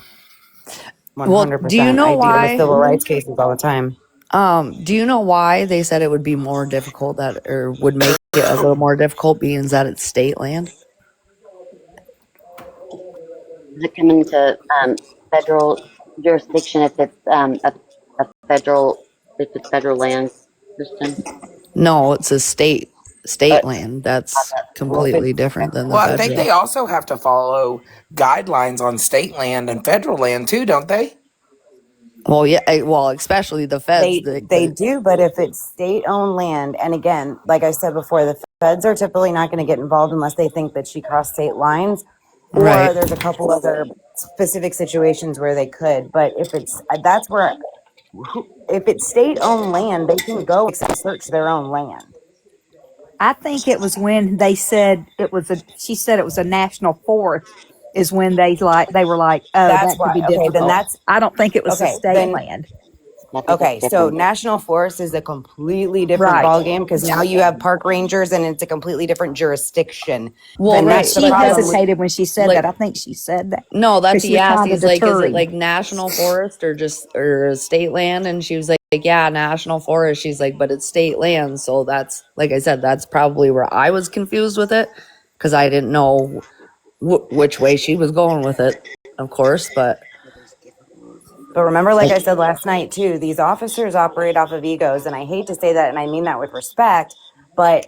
Well, do you 100%. know I deal with why? civil rights cases all the time. Do you know why they said it would be more difficult or would make it a little more difficult being that it's state land? Does it come into federal jurisdiction if it's a federal if it's federal land, Kristen? No, it's a state It's land. That's Well, if completely different than the Well, I think federal. they also have to follow guidelines on state land and federal land too, don't they? Well, yeah, well, especially the feds. they do, but if it's state owned land, and again, like I said before, the feds are typically not going to get involved unless they think that she crossed state lines, or Right. there's a couple other specific situations where they could. But if it's that's where if it's state owned land, they can go and search their own land. I think it was when they said it was she said it was a national forest is when they were like, oh, That's that could why. be Okay, then difficult. that's I don't think it was the okay. state Then land. I think it's okay, so different. national forest is a completely different Right. ballgame because now you have park rangers and it's a completely different jurisdiction. Well, And But right. that's the she problem. hesitated when she said Like, that. I think she said that no, that's because she he was asked. trying to He's like, is deter it him. like national forest or state land? And she was like, yeah, national forest. She's like, but it's state land. So that's, like I said, that's probably where I was confused with it because I didn't know which way she was going with it, of course. But But remember, like I said last night too, these officers operate off of egos, and I hate to say that, and I mean that with respect, but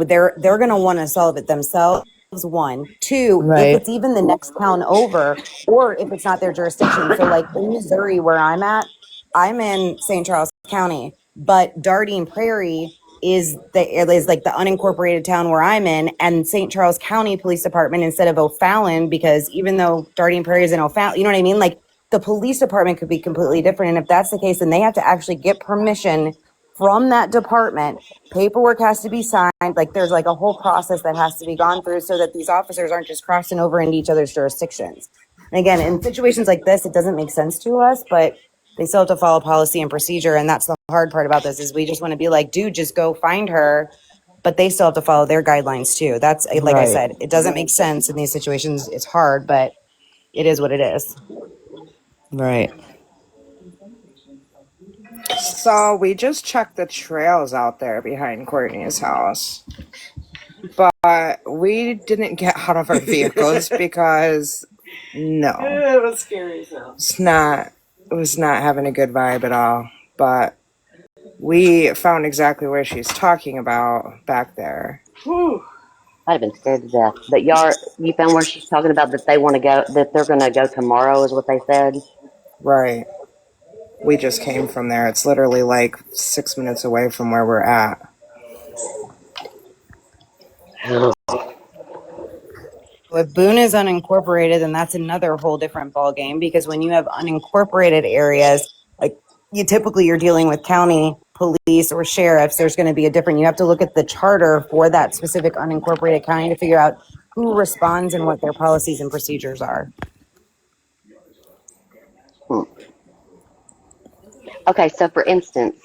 they're going to want to solve it themselves. One, two, if right, it's even the next town over, or if it's not their jurisdiction. So, like in Missouri, where I'm at, I'm in St. Charles County, but Dardine Prairie is like the unincorporated town where I'm in, and St. Charles County Police Department instead of O'Fallon, because even though Dardine Prairie is in O'Fallon, you know what I mean? Like the police department could be completely different, and if that's the case, then they have to actually get permission from that department. Paperwork has to be signed. Like there's like a whole process that has to be gone through so that these officers aren't just crossing over into each other's jurisdictions. And again, in situations like this, it doesn't make sense to us, but they still have to follow policy and procedure. And that's the hard part about this is we just want to be like, dude, just go find her. But they still have to follow their guidelines too. That's like I right, said, it doesn't make sense in these situations. It's hard, but it is what it is. right. So we just checked the trails out there behind Courtney's house. But we didn't get out of our vehicles because no. It was scary. It was not having a good vibe at all. But we found exactly where she's talking about back there. Whew. I'd have been scared to death. But you found where she's talking about that they want to go, that they're going to go tomorrow, is what they said. Right. We just came from there. It's literally like 6 minutes away from where we're at. If Boone is unincorporated, then that's another whole different ballgame because when you have unincorporated areas, like you're dealing with county police or sheriffs, there's going to be you have to look at the charter for that specific unincorporated county to figure out who responds and what their policies and procedures are. Okay, so for instance,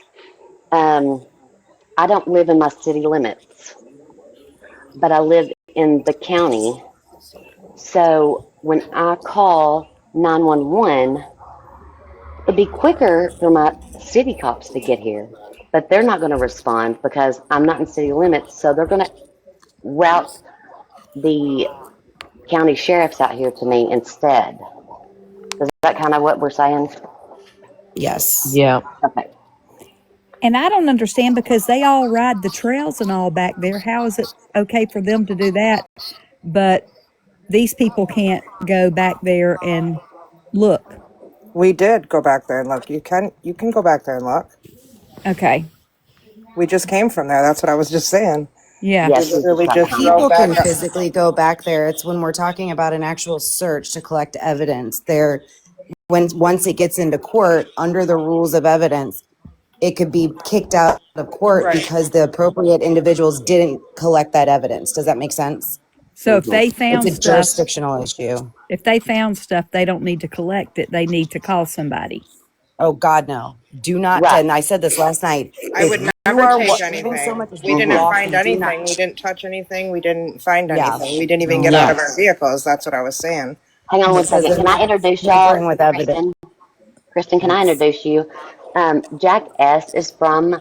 I don't live in my city limits, but I live in the county. So when I call 911, it'd be quicker for my city cops to get here, but they're not going to respond because I'm not in city limits. So they're going to route the county sheriffs out here to me instead. Is that kind of what we're saying? Yes. Yeah. Okay. And I don't understand because they all ride the trails and all back there. How is it okay for them to do that, but these people can't go back there and look? We did go back there and look. You can go back there and look. Okay. We just came from there. That's what I was just saying. Yeah. Yeah, We she's literally just just talking drove People back can up. physically go back there. It's when we're talking about an actual search to collect evidence. Once it gets into court, under the rules of evidence, it could be kicked out of court Right. because the appropriate individuals didn't collect that evidence. Does that make sense? So if they It's found a stuff, jurisdictional issue. they don't need to collect it. They need to call somebody. Oh God, no! Do not. Right. And I said this last night. I If would you never are take even so anything. much as We being didn't find walking, do not. anything. We didn't touch anything. We didn't find Yeah. anything. We didn't even No. get out of Yes. our vehicles. That's what I was saying. Hang on one Because second. they're Can I not introduce tampering y'all? with evidence. Kristen, can I introduce you? Jack S. is from,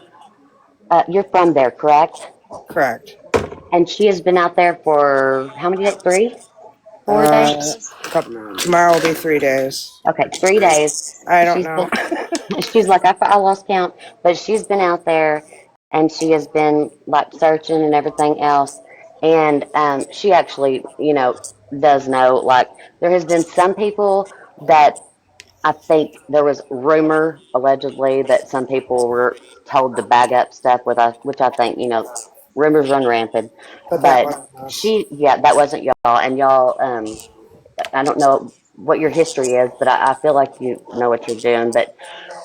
you're from there, correct? Correct. And she has been out there for how many days? 3? 4 days? Tomorrow will be 3 days. Okay, 3 days. I don't She's know. been, she's like, I lost count, but she's been out there and she has been like searching and everything else. And she actually, does know, like, there has been some people that I think there was rumor allegedly that some people were told to bag up stuff with us, which I think, rumors run rampant. But that But wasn't us. yeah, that wasn't y'all. And y'all, I don't know what your history is, but I feel like you know what you're doing. But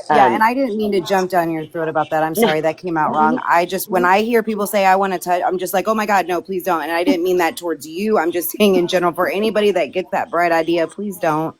Yeah, and um, I didn't mean to jump down your throat about that. I'm no, sorry that came out wrong. I just, when I hear people say I want to touch, I'm just like, oh my God, no, please don't. And I didn't mean that towards you. I'm just saying in general for anybody that gets that bright idea, please don't.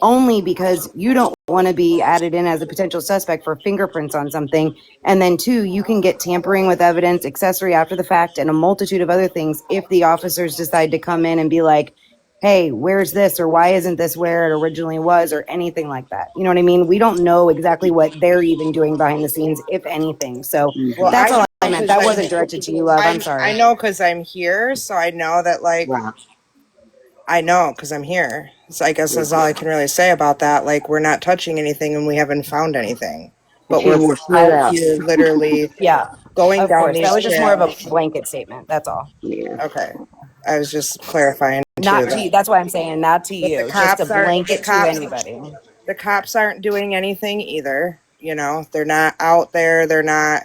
Only because you don't want to be added in as a potential suspect for fingerprints on something. And then two, you can get tampering with evidence, accessory after the fact, and a multitude of other things if the officers decide to come in and be like, hey, where's this? Or why isn't this where it originally was? Or anything like that. You know what I mean? We don't know exactly what they're even doing behind the scenes, if anything. So Well, that's I all I know meant. because That wasn't directed to you, love. I'm I sorry. know because I'm here, so I know that like right. I know because I'm here. So I guess that's all I can really say about that. Like we're not touching anything and we haven't found anything, And but she's more smooth out. here literally Yeah, going of down course. That these was just more of a trails. blanket statement. That's all. Yeah. Okay, I was just clarifying too Not to you. that That's why I'm saying not to but you. Just a blanket to anybody. the cops aren't doing anything either. You know, they're not out there. They're not.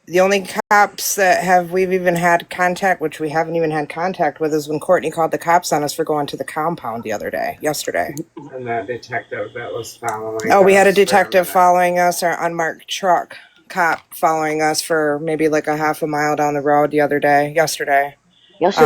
The only cops that we've even had contact, which we haven't even had contact with, is when Courtney called the cops on us for going to the compound yesterday. And that detective that was following Oh, we had a us for detective minute. following us, our unmarked truck cop following us for maybe like a half a mile down the road yesterday. Y'all should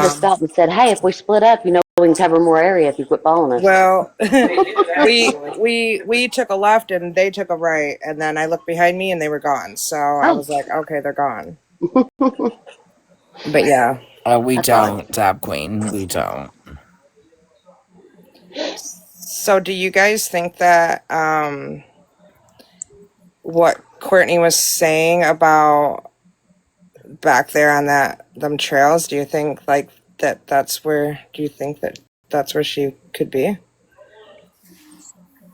have stopped and said, hey, if we split up, we can cover more area if you quit following us. Well, They did we actually. we took a left and they took a right, and then I looked behind me and they were gone. So I Oh, was like, okay, they're gone. But yeah. We that's odd. don't, Tab Queen. We don't. So do you guys think that what Courtney was saying about back there on them trails, do you think like do you think that that's where she could be?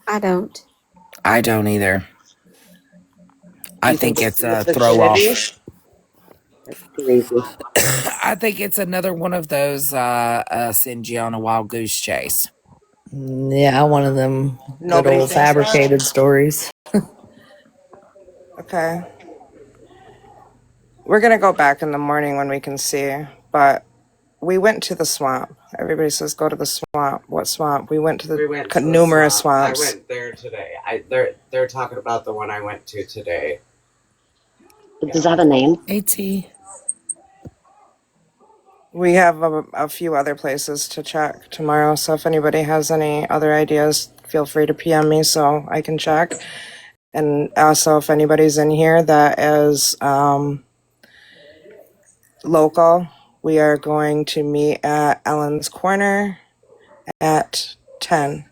I don't. I don't either. I You think think it's it's in the a throw vicinity? off. That's too easy. I think it's another one of those send you on a wild goose chase. Yeah, one of them good Nobody old thinks that? fabricated stories. Okay. We're gonna go back in the morning when we can see, but we went to the swamp. Everybody says go to the swamp. What swamp? We went to numerous swamps. I went there today. They're talking about the one I went to today. Does it have a name? AT. We have a few other places to check tomorrow, so if anybody has any other ideas, feel free to PM me so I can check. And also, if anybody's in here that is local, we are going to meet at Ellen's Corner at 10.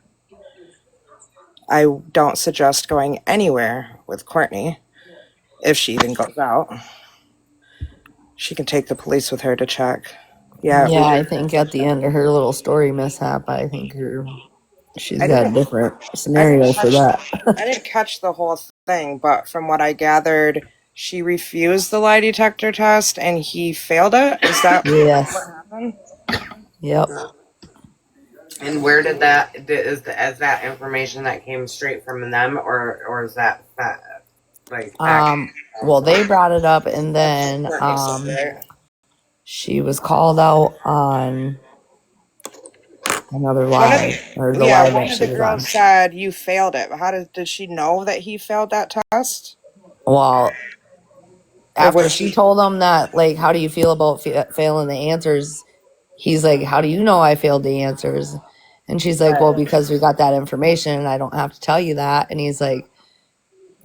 I don't suggest going anywhere with Courtney if she even goes out. She can take the police with her to check. Yeah, Yeah, I think at the end of her little story mishap, I think she's I got a didn't different I didn't scenario for catch that. I didn't catch the whole thing, but from what I gathered, she refused the lie detector test and he failed it. Is that what Yes. happened? Yep. And where did is that information that came straight from them, or is that fact Well, also? they brought it up, and That's what then Courtney said, right? she was called out on another One of live, or the yeah, live one that of she the was on. girls said you failed it. How did she know that he failed that test? Well, Or after was she she told him that, like, how do you feel about failing the answers? He's like, how do you know I failed the answers? And she's like, well, right? because we got that information and I don't have to tell you that. And he's like,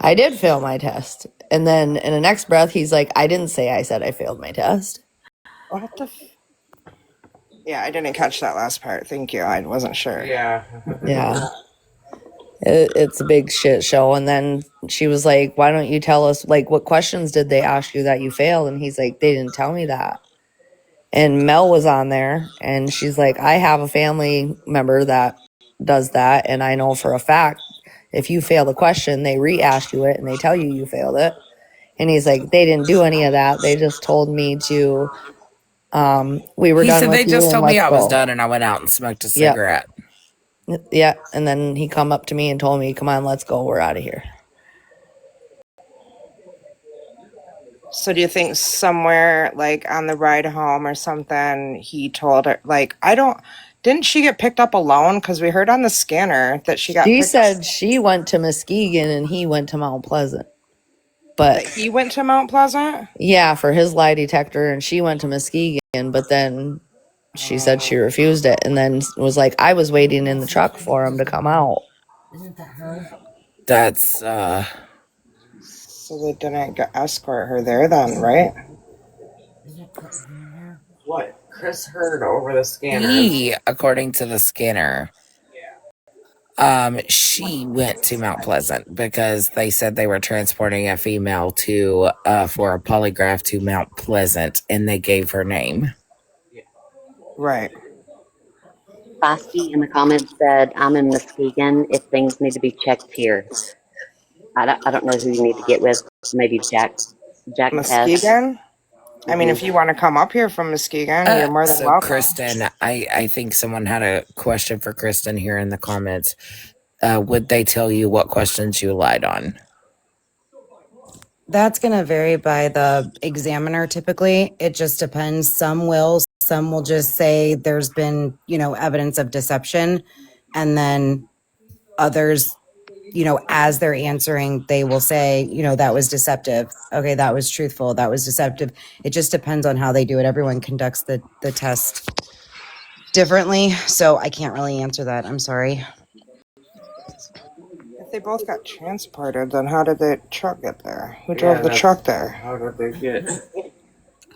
I did fail my test. And then in the next breath, he's like, I didn't say I said I failed my test. What the yeah, I didn't catch that last part. Thank you. I wasn't sure. Yeah. Yeah. It's a big shit show. And then she was like, why don't you tell us, like, what questions did they ask you that you failed? And he's like, they didn't tell me that. And Mel was on there, and she's like, I have a family member that does that, and I know for a fact if you fail the question, they re-ask you it and they tell you you failed it. And he's like, they didn't do any of that. They just told me to, we were He done said with they you just and told me let's I was go. done and I went out and smoked a Yep. cigarette. Yeah. And then he come up to me and told me, come on, let's go. We're out of here. So do you think somewhere like on the ride home or something, he told her, like, didn't she get picked up alone? Because we heard on the scanner that she got She picked said she went to Muskegon and he went to Mount Pleasant. But that he went to Mount Pleasant? yeah, for his lie detector, and she went to Muskegon, but then she said she refused it and then was like, I was waiting in the truck for him to come out. That's So they didn't escort her there then, right? what Chris heard over the scanner. He, according to the scanner, she went to Mount Pleasant because they said they were transporting a female to for a polygraph to Mount Pleasant, and they gave her name. Right. Basti in the comments said, I'm in Muskegon if things need to be checked here. I don't know who you need to get with. Maybe Jack S. Muskegon? I mean, Hmm. if you want to come up here from Muskegon, you're more than So welcome. Kristen, I think someone had a question for Kristen here in the comments. Would they tell you what questions you lied on? That's going to vary by the examiner typically. It just depends. Some will just say there's been, evidence of deception. And then others, as they're answering, they will say, that was deceptive. Okay, that was truthful. That was deceptive. It just depends on how they do it. Everyone conducts the test differently. So I can't really answer that. I'm sorry. If they both got transported, then how did the truck get there? Who drove the truck there? How did they get?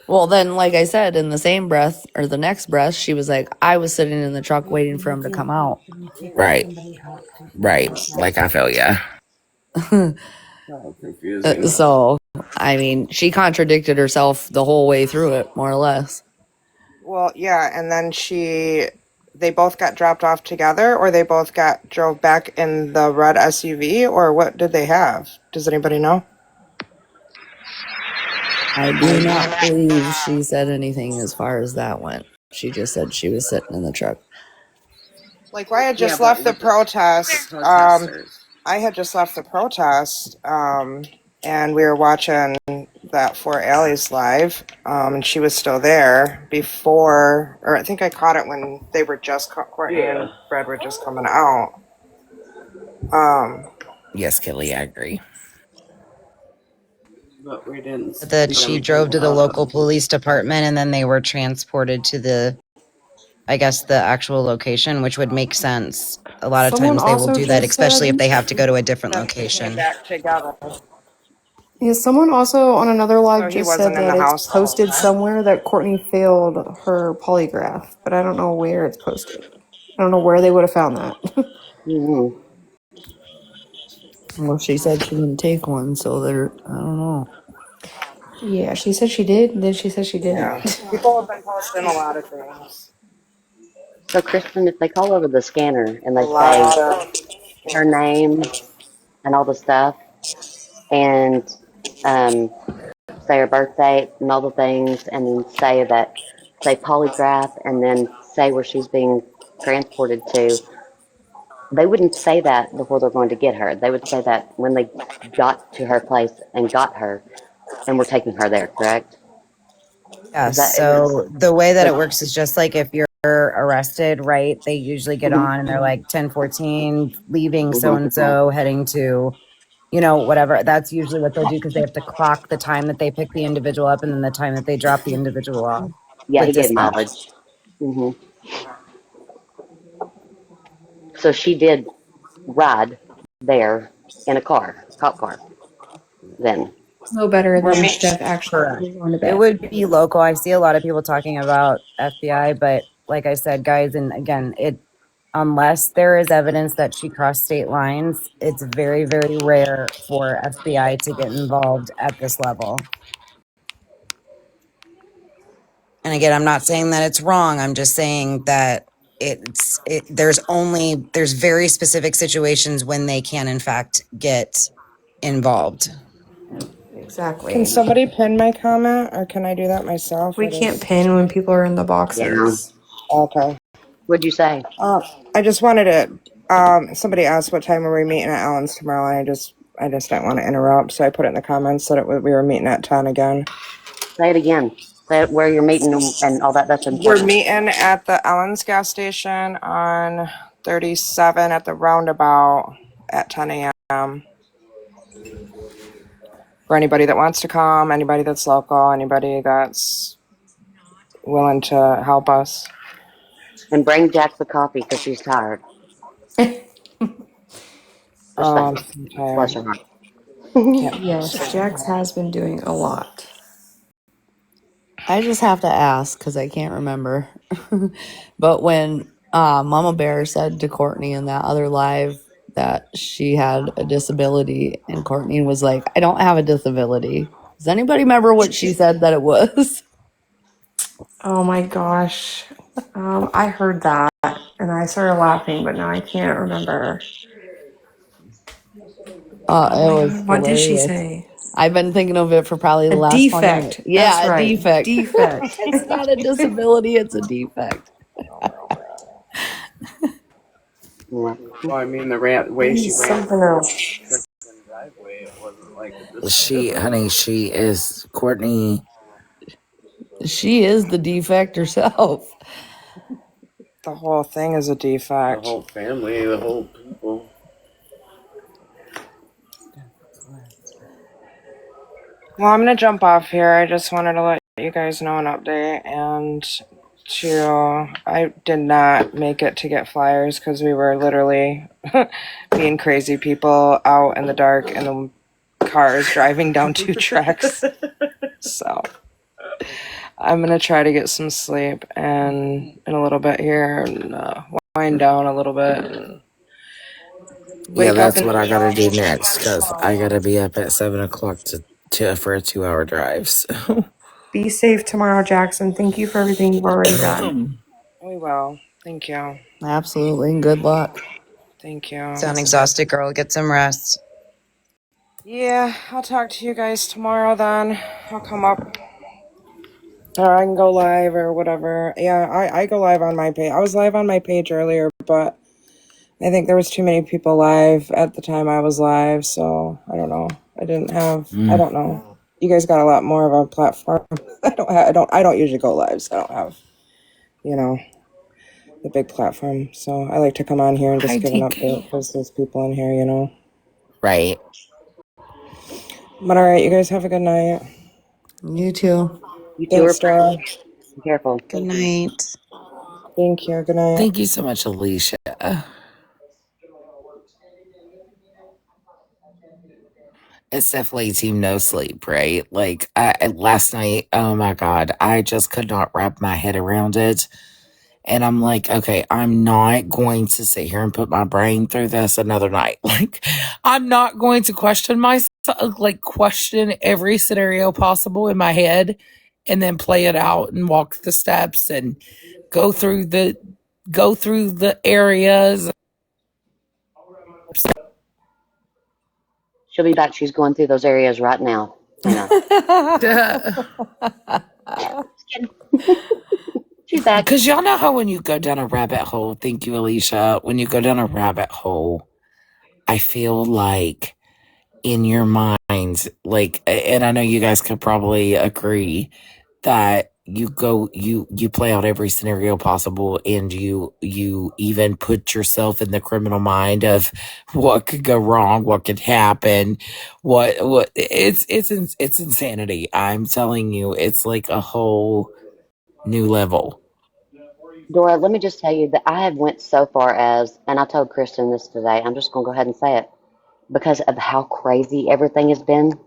Well, then, like I said, in the same breath or the next breath, she was like, I was sitting in the truck waiting for him to come out. Right. Like I feel ya. So, I mean, she contradicted herself the whole way through it, more or less. Well, yeah, and then they both got dropped off together, or they both drove back in the red SUV, or what did they have? Does anybody know? I do not believe she said anything as far as that went. She just said she was sitting in the truck. Like, I had just left the protest. I had just left the protest, and we were watching that Fort Alley's live, and she was still there before, or I think I caught it when they were just, Courtney and Fred were just coming out. Yes, Kelly, I agree. But we didn't. That she drove to the local police department and then they were transported to the actual location, which would make sense. A lot of Someone times they will also do that, just especially if said, they have to go to a different That they came location. back together. yeah, someone also on another So live he just said wasn't in that the it's house the whole posted time? somewhere that Courtney failed her polygraph, but I don't know where it's posted. I don't know where they would have found that. Hmm. Well, she said she didn't take one, so I don't know. Yeah, she said she did, and then she said she didn't. Yeah. People have been posting a lot of things. So, Kristen, if they call over the scanner and A they say lot of her name and all the stuff, and um, say her birthday and all the things, and then say polygraph, and then say where she's being transported to, they wouldn't say that before they're going to get her. They would say that when they got to her place and got her, and were taking her there. Correct? Is Yes. that So the way that so? it works is just like if you're arrested, right? They usually get Mhm, on and they're like 1014, leaving so mhm. and so, heading to, whatever. That's usually what they'll do because they have to clock the time that they pick the individual up and then the time that they drop the individual off Yeah, with he gave dispatch. mileage. Hmm. So she did ride there in a cop car. Then. No better for than me. Steph actually Correct. was on the It bed. would be local. I see a lot of people talking about FBI, but like I said, guys, and again, unless there is evidence that she crossed state lines, it's very, very rare for FBI to get involved at this level. And again, I'm not saying that it's wrong. I'm just saying that there's very specific situations when they can in fact get involved. Can Exactly. somebody pin my comment, or can I do that myself? We Or can't does... pin when people are in the Yeah. boxes. Okay. What'd you say? I just wanted to. Somebody asked what time are we meeting at Allen's tomorrow, and I just didn't want to interrupt, so I put it in the comments that we were meeting at 10 again. Say it again. Say it where you're meeting and all that. That's We're important. meeting at the Allen's gas station on 37 at the roundabout at 10 a.m. For anybody that wants to come, anybody that's local, anybody that's willing to help us. And bring Jax a coffee because she's tired. Just Oh, saying. I'm so Bless tired. her heart. Can't Yes, Jax has been doing a lot. I just have to ask because I can't remember. But when Mama Bear said to Courtney in that other live that she had a disability, and Courtney was like, I don't have a disability. Does anybody remember what she said that it was? Oh my gosh. I heard that and I started laughing, but now I can't remember. Oh It my was god, what did she hilarious. say? I've been thinking of it for probably the A last 20 minutes. defect. That's Yeah, a right. defect. Defect. It's not a disability, it's a defect. Yeah. Well, I mean, the way she He's ran something else. the driveway, it wasn't like a Honey, she is Courtney. She is the defect herself. The whole thing is a defect. The whole family, the whole people. Well, I'm gonna jump off here. I just wanted to let you guys know an update, and I did not make it to get flyers because we were literally being crazy people out in the dark in the cars driving down 2 tracks. So I'm gonna try to get some sleep and in a little bit here and wind down a little bit and Yeah, wake up that's and what I gotta do next because I gotta be up at 7 o'clock for a 2 hour drive. So. Be safe tomorrow, Jackson. Thank you for everything you've already done. we will. Thank you. Absolutely. Good luck. Thank you. Sound exhausted, girl. Get some rest. Yeah, I'll talk to you guys tomorrow then. I'll come up. Or I can go live or whatever. Yeah, I go live on my page. I was live on my page earlier, but I think there was too many people live at the time I was live, so I don't know. I don't know. You guys got a lot more of a platform. I don't usually go live, so I don't have, you know, the big platform. So I like to come on here and Hi, just give an DK. update because there's people in here, you know. Right. But all right, you guys have a good night. You too. You two are Thanks, Dora. careful. Good night. Thank you. Good night. Thank you so much, Alicia. It's definitely team no sleep, right? Like last night, oh my God, I just could not wrap my head around it. And I'm like, okay, I'm not going to sit here and put my brain through this another night. Like, I'm not going to question myself, like, question every scenario possible in my head and then play it out and walk the steps and go through the areas. She'll be back. She's going through those areas right now. Hang on. She's back. Because y'all know how when you go down a rabbit hole, thank you, Alicia, when you go down a rabbit hole, I feel like in your mind, like, and I know you guys could probably agree that you play out every scenario possible and you even put yourself in the criminal mind of what could go wrong, what could happen, what it's insanity. I'm telling you, it's like a whole new level. Dora, let me just tell you that I have went so far as, and I told Kristen this today, I'm just going to go ahead and say it, because of how crazy everything has been.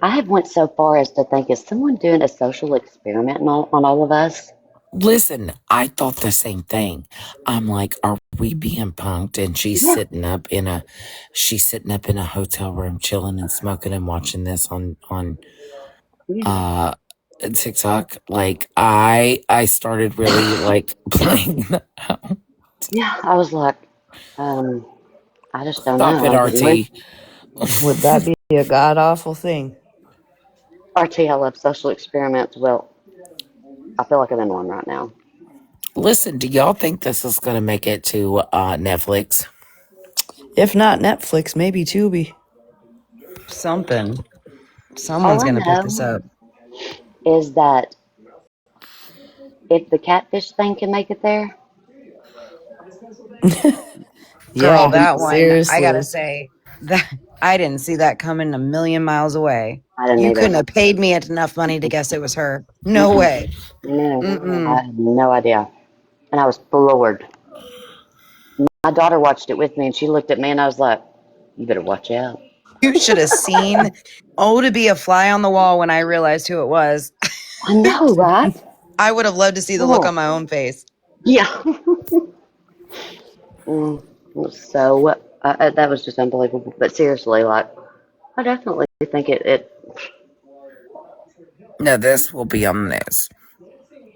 I have went so far as to think, is someone doing a social experiment on all of us? Listen, I thought the same thing. I'm like, are we being punked? And Yeah. she's sitting up in a hotel room, chilling and smoking and watching this on Yeah. uh TikTok. Like, I started really like playing that out. Yeah. I was like, I just don't Stop know. it, I'm getting ready. RT. Would that be a god awful thing? RT, I love social experiments. Well, I feel like I'm in one right now. Listen, do y'all think this is gonna make it to Netflix? If not Netflix, maybe Tubi. Something. All Someone's I gonna pick this know up. is that if the catfish thing can make it there, Girl, Yeah, that one, I gotta seriously. say, that I didn't see that coming a million miles away. I didn't You either. couldn't have paid me enough money to guess it was her. No way. Me neither. I Mm-mm. had no idea. And I was floored. My daughter watched it with me and she looked at me and I was like, you better watch out. You should have seen to be a fly on the wall when I realized who it was. I know, right? I would have loved to see the look on Oh, my own face. yeah. Mm, so that was just unbelievable. But seriously, like, I definitely think it No, this will be on the news.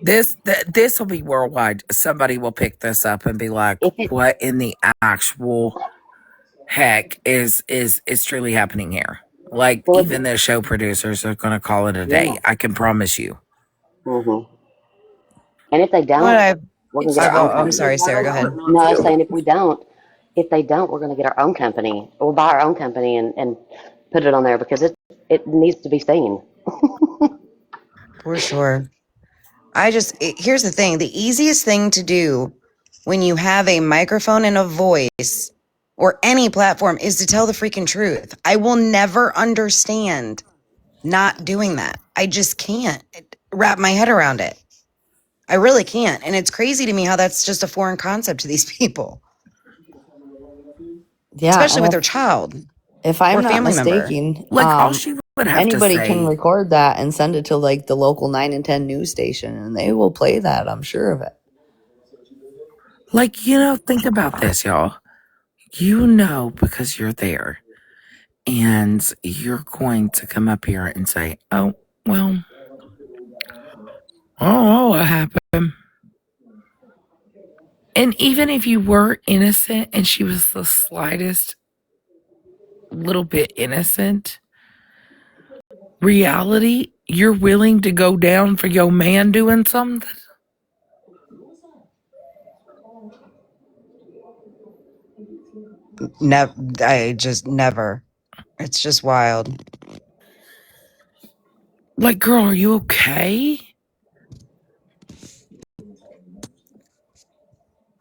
This will be worldwide. Somebody will pick this up and be like, if it "What in the actual heck is truly happening here?" Like, well if even it the show producers are going to call it a yeah. day. I can promise you. hmm And if they What don't, we're gonna get our own I'm company. sorry, Sarah, go ahead. No, I was saying if they don't, we're gonna get our own company. We'll buy our own company and put it on there because it needs to be seen. For sure. Here's the thing. The easiest thing to do when you have a microphone and a voice or any platform is to tell the freaking truth. I will never understand not doing that. I just can't wrap my head around it. I really can't. And it's crazy to me how that's just a foreign concept to these people, Yeah, especially and with their child if or I'm not family member. mistaken, Like, all she would have to anybody can say, record that and send it to like the local 9 and 10 news station and they will play that, I'm sure of it. like, think about this, y'all. Because you're there, and you're going to come up here and say, "Oh, well, oh, what happened?" And even if you were innocent and she was the slightest little bit innocent, reality, you're willing to go down for your man doing something? I just never. It's just wild. Like, girl, are you okay?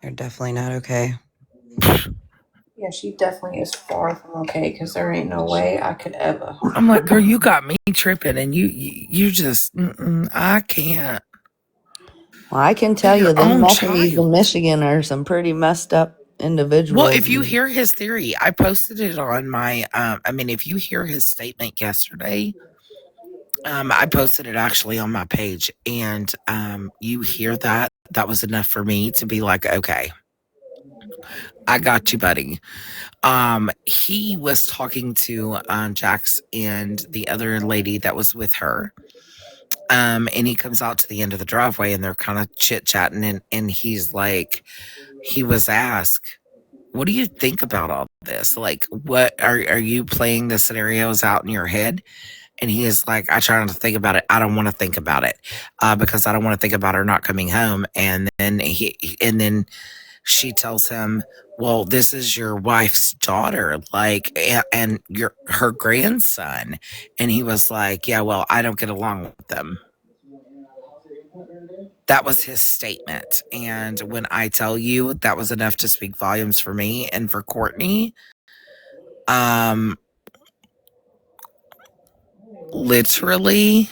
They're definitely not okay. Yeah, she definitely is far from okay because there ain't no way I could ever. I'm like, girl, you got me tripping, and you just, I can't. Well, I can To tell your you, them own methods in child. Michigan are some pretty messed up Well, individuals. if you hear his theory, I posted it on my, if you hear his statement yesterday, I posted it actually on my page, and you hear that was enough for me to be like, okay, I got you, buddy. He was talking to Jax and the other lady that was with her. And he comes out to the end of the driveway and they're kind of chit chatting, and he's like, he was asked, what do you think about all this? Like, what are you playing the scenarios out in your head? And he is like, I try not to think about it. I don't want to think about it because I don't want to think about her not coming home. And then she tells him, well, this is your wife's daughter, like, and her grandson. And he was like, yeah, well, I don't get along with them. That was his statement. And when I tell you that was enough to speak volumes for me and for Courtney, literally,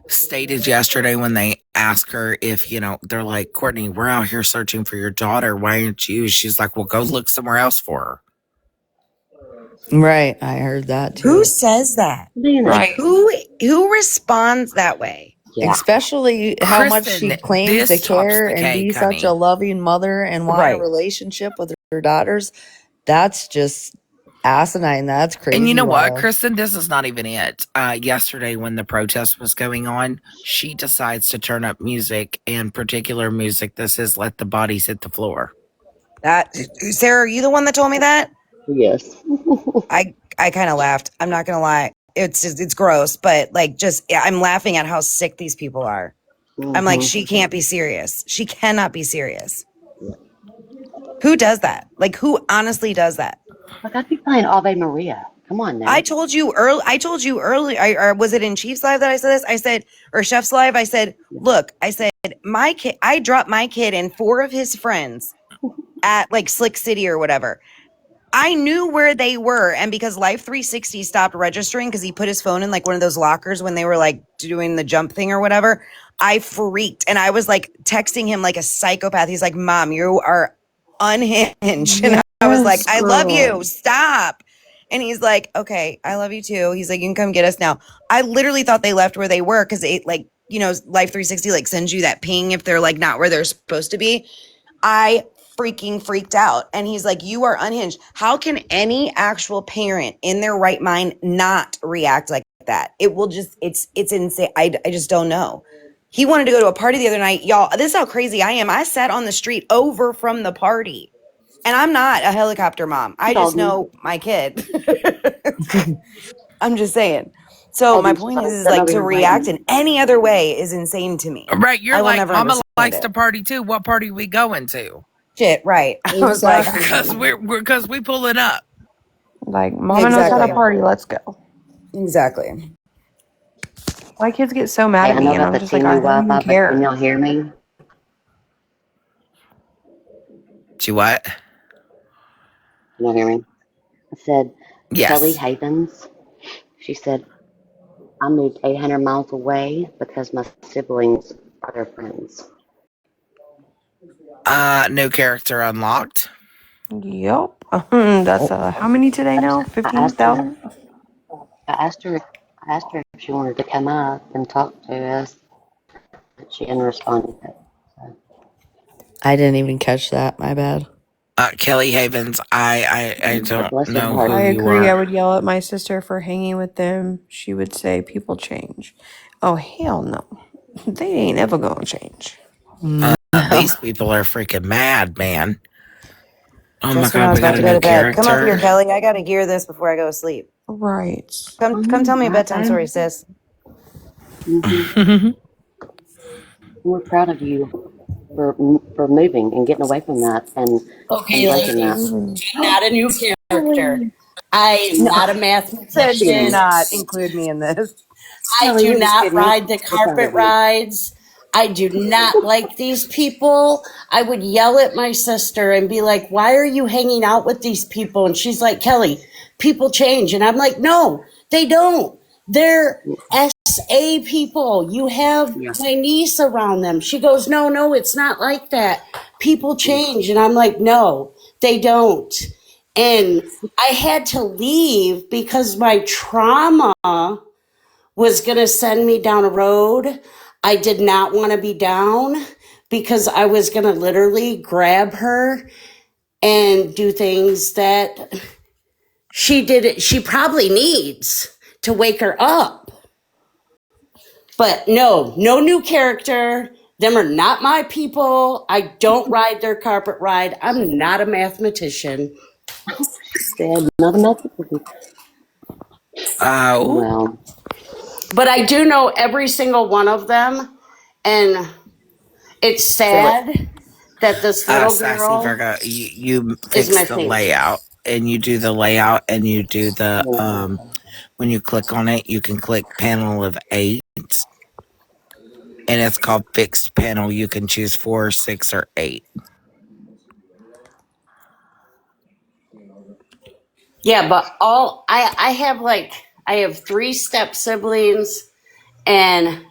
stated yesterday when they asked her if, they're like, Courtney, we're out here searching for your daughter. Why aren't you? She's like, well, go look somewhere else for her. Right, I heard that Who too. says that? You know, Like who responds that way? Yeah. Especially how much Kristen, she claims to this tops care the and be cake, such a honey. loving mother and want a Right. relationship with her daughters. That's just asinine. That's And you crazy know what, wild. Kristen? This is not even it. Yesterday, when the protest was going on, she decides to turn up music, and particular music that says "Let the bodies hit the floor." That Sarah, are you the one that told me that? Yes. I kind of laughed. I'm not gonna lie. It's gross, but like just yeah, I'm laughing at how sick these people are. I'm like, Mm-hmm. she can't be serious. She cannot be serious. Yeah. Who does that? Like, who honestly does that? Like I'd be playing Ave Maria. Come on I now. told you early. I told you early. Or was it in Chief's live that I said this? I said, or Chef's live. I said, Yeah. look. I said my kid. I dropped my kid and 4 of his friends at like Slick City or whatever. I knew where they were, and because Life 360 stopped registering because he put his phone in like one of those lockers when they were like doing the jump thing or whatever, I freaked and I was like texting him like a psychopath. He's like, "Mom, you are unhinged," and I was like, Yes, "I love girl. you. Stop." And he's like, "Okay, I love you too." He's like, "You can come get us now." I literally thought they left where they were because it like Life 360 like sends you that ping if they're like not where they're supposed to be. I freaking freaked out. And he's like, "You are unhinged." How can any actual parent in their right mind not react like that? It will just, it's insane. I just don't know. He wanted to go to a party the other night. Y'all, this is how crazy I am. I sat on the street over from the party. And I'm not a helicopter mom. I just Doggy. know my kid. I'm just saying. So my Doggy. She's point like is sitting like over to here react waiting. in any other way is insane to me. Right? You're I will like, never Mama understand likes it. to party too. What party we going to? Shit, right. I was like, Because because we pulling up. Like, mama knows how to exactly. party. Let's go. Exactly. My kids get so mad Hey, at I know me, and about I'm the just like, teeny I don't even Wi-Fi, but can care. y'all hear me? Do what? Can y'all hear me? I said, Kelly Yes. Havens. She said, I moved 800 miles away because my siblings are their friends. New character unlocked. Yup. That's how many today I just, now? I asked her, 15,000? I asked her, I asked her if she wanted to come up and talk to us, but she hadn't responded yet. So, I didn't even catch that. My bad. Kelly Havens. I God don't bless her know who heart. I you agree. I are. would yell at my sister for hanging with them. She would say, people change. Oh, hell no. They ain't ever gonna change. No. These people are freaking mad, man. Oh my Just when I god, was we about got a to go new to bed. Come up here, character. Kelly. I gotta hear this before I go to sleep. Right. Come tell me a bedtime story, sis. Mm-hmm. We're proud of you for moving and getting away from that and Okay, breaking that. ladies, Absolutely. I'm not a new character. I am No, not a said do mathematician. not include me in this. I Kelly, do we're just not kidding. ride the We're proud carpet of you. rides. I do not like these people. I would yell at my sister and be like, "Why are you hanging out with these people?" And she's like, "Kelly, people change." And I'm like, "No, they don't. They're SA people. You have Yeah. my niece around them." She goes, "No, no, it's not like that. People Yeah. change." And I'm like, "No, they don't." And I had to leave because my trauma was going to send me down a road I did not want to be down, because I was going to literally grab her and do things that she probably needs to wake her up. But no, no new character. Them are not my people. I don't ride their carpet ride. I'm not a mathematician. She said, not enough. Oh, Well, But I do know every single one of them. And it's Say what? sad that this little Sassy girl Virgo, you is fix the missing. layout and you do the layout and you do the yeah. when you click on it, you can click panel of 8 and it's called fixed panel. You can choose 4, 6, or 8. Yeah, but I have 3 step siblings, and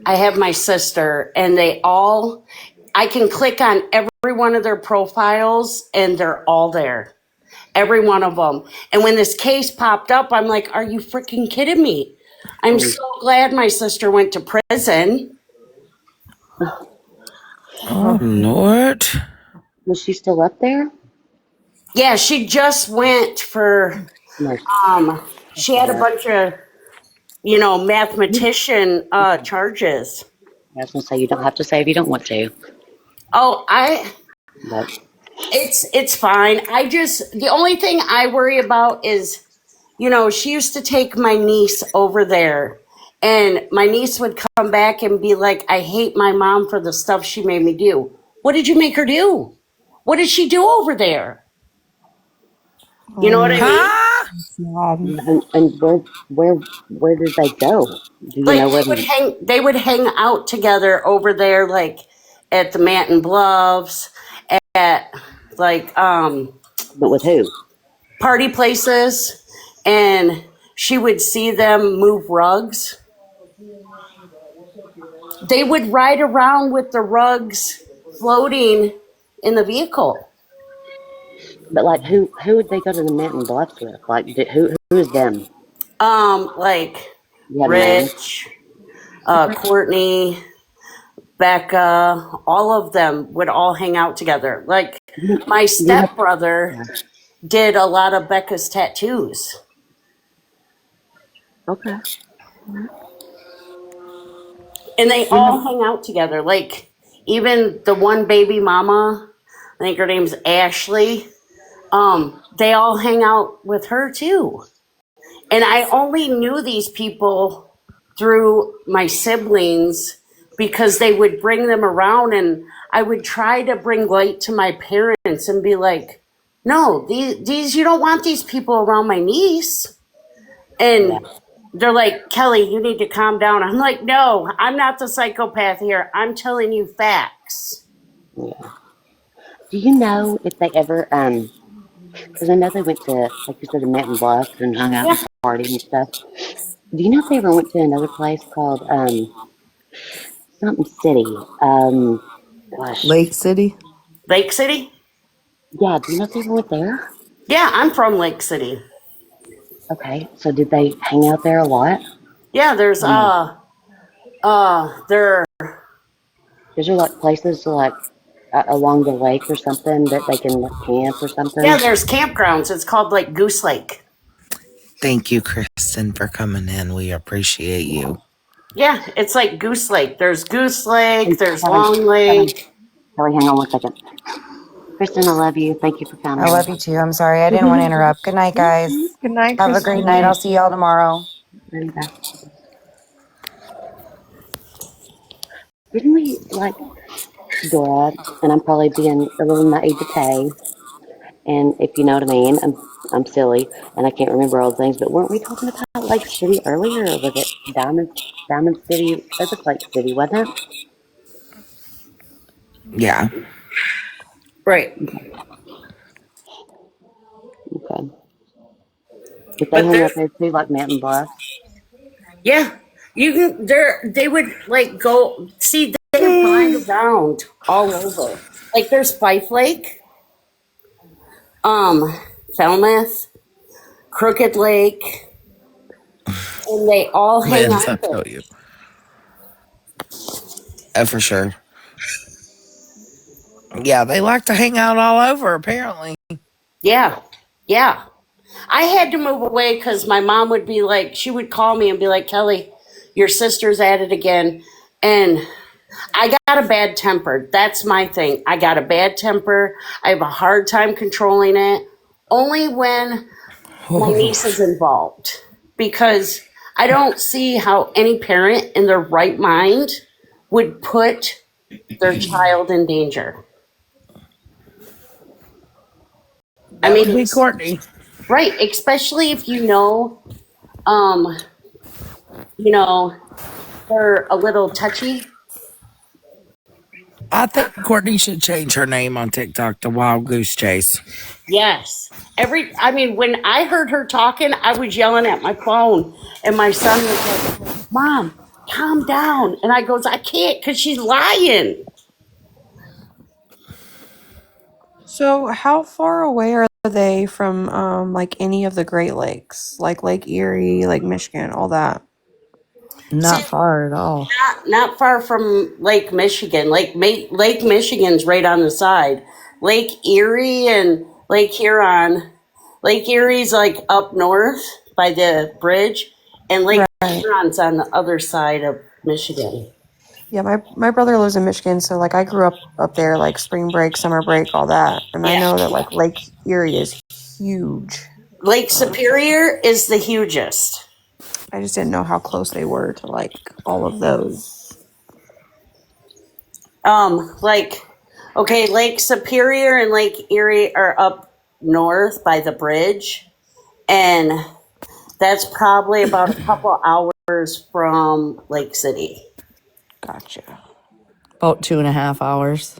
I have my sister, and I can click on every one of their profiles and they're all there. Every one of them. And when this case popped up, I'm like, are you freaking kidding me? I'm Mm. so glad my sister went to prison. Oh, Lord. Was she still up there? Yeah, she just went for Nurse. she had a bunch of, mathematician charges. I was gonna say you don't have to say if you don't want to, Oh, but it's fine. The only thing I worry about is, she used to take my niece over there, and my niece would come back and be like, I hate my mom for the stuff she made me do. What did you make her do? What did she do over there? You know what I mean? Huh? and where did they go? Do you Like know where? They, they would hang out together over there, like at the Manton Bluffs, at like but with who? party places, and she would see them move rugs. They would ride around with the rugs floating in the vehicle. But like who would they go to the mountain bluffs with? Like who is them? Like You have names. Rich, Courtney, Becca, all of them would all hang out together. Like my You have, stepbrother yeah. did a lot of Becca's tattoos. Okay. And they You have, all hang out together. Like even the one baby mama, I think her name's Ashley. They all hang out with her too. And I only knew these people through my siblings because they would bring them around, and I would try to bring light to my parents and be like, no, these you don't want these people around my niece. yeah, And they're like, Kelly, you need to calm down. I'm like, no, I'm not the psychopath here. I'm telling you facts. yeah. Do you know if they ever because I know they went to, like you said, the mountain bluffs and hung out and Yeah. partied and stuff. Do you know if they ever went to another place called something city? Gosh, Lake City? Lake City? yeah. Do you know if they ever went there? Yeah, I'm from Lake City. Okay, so did they hang out there a lot? Yeah, there's Or no? there Is there like places like along the lake or something that they can like camp or yeah, something? there's campgrounds. It's called like Goose Lake. Thank you, Kristen, for coming in. We appreciate you. Yeah, it's like Goose Lake. There's Goose Lake, Hey, there's Kelly, Long Kelly, Lake. Kelly, hang on one second. Kristen, I love you. Thank you for I coming. love you too. I'm sorry. I didn't want to interrupt. Good night, guys. Good night, Have a great night. Kristen. I'll see y'all tomorrow. Love you, bye. Didn't we like Dora? And I'm probably being a little naivete, and if you know what I mean, I'm silly and I can't remember all the things. But weren't we talking about Lake City earlier, or was it Diamond City? It was Lake City, wasn't Yeah. Right. it? Okay. But they But hang there's out there too, like Mountain Bluffs. yeah, you can they would like go see they ride around all over. Like there's Fife Lake, um, Falmouth, Crooked Lake, and they all hang Vince, out I there. tell you. For sure. Yeah, they like to hang out all over, apparently. Yeah. Yeah. I had to move away because my mom would be like, she would call me and be like, Kelly, your sister's at it again. And I got a bad temper. That's my thing. I got a bad temper. I have a hard time controlling it. Only when my niece is involved. Because I don't see how any parent in their right mind would put their child in danger. I That mean, would be Courtney. right, especially if um, you know, they're a little touchy. I think Courtney should change her name on TikTok to Wild Goose Chase. Yes. I mean, when I heard her talking, I was yelling at my phone, and my son was like, Mom, calm down. And I goes, I can't because she's lying. So, how far away are they from like any of the Great Lakes, like Lake Erie, Lake Michigan, all that? See, Not far at all. not far from Lake Michigan. Lake Michigan's right on the side. Lake Erie and Lake Huron. Lake Erie's like up north by the bridge, and Lake Right. Huron's on the other side of Michigan. Yeah, my brother lives in Michigan, so like I grew up there, like spring break, summer break, all that, and I Yeah. know that like Lake Erie is huge. Lake Superior is the hugest. I just didn't know how close they were to like all of those. Like, okay, Lake Superior and Lake Erie are up north by the bridge, and that's probably about a couple hours from Lake City. Gotcha. About 2.5 hours.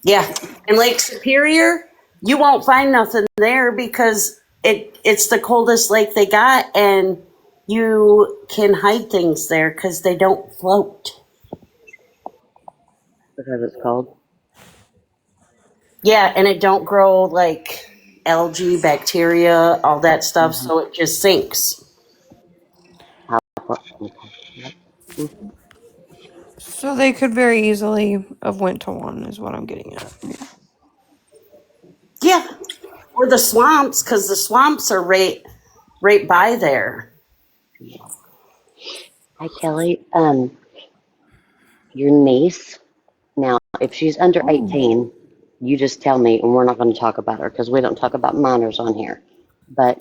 Yeah, and Lake Superior, you won't find nothing there because it's the coldest lake they got, and you can hide things there because they don't float. Because it's cold. Yeah, and it don't grow like algae, bacteria, all that stuff, Mm-hmm. so it just sinks. Okay. Yep. Mm-hmm. So they could very easily have went to one, is what I'm getting at. Yeah, or the swamps, because the swamps are right by there. Hi, Kelly. Your niece. Now, if she's under Oh. 18, you just tell me, and we're not going to talk about her because we don't talk about minors on here. But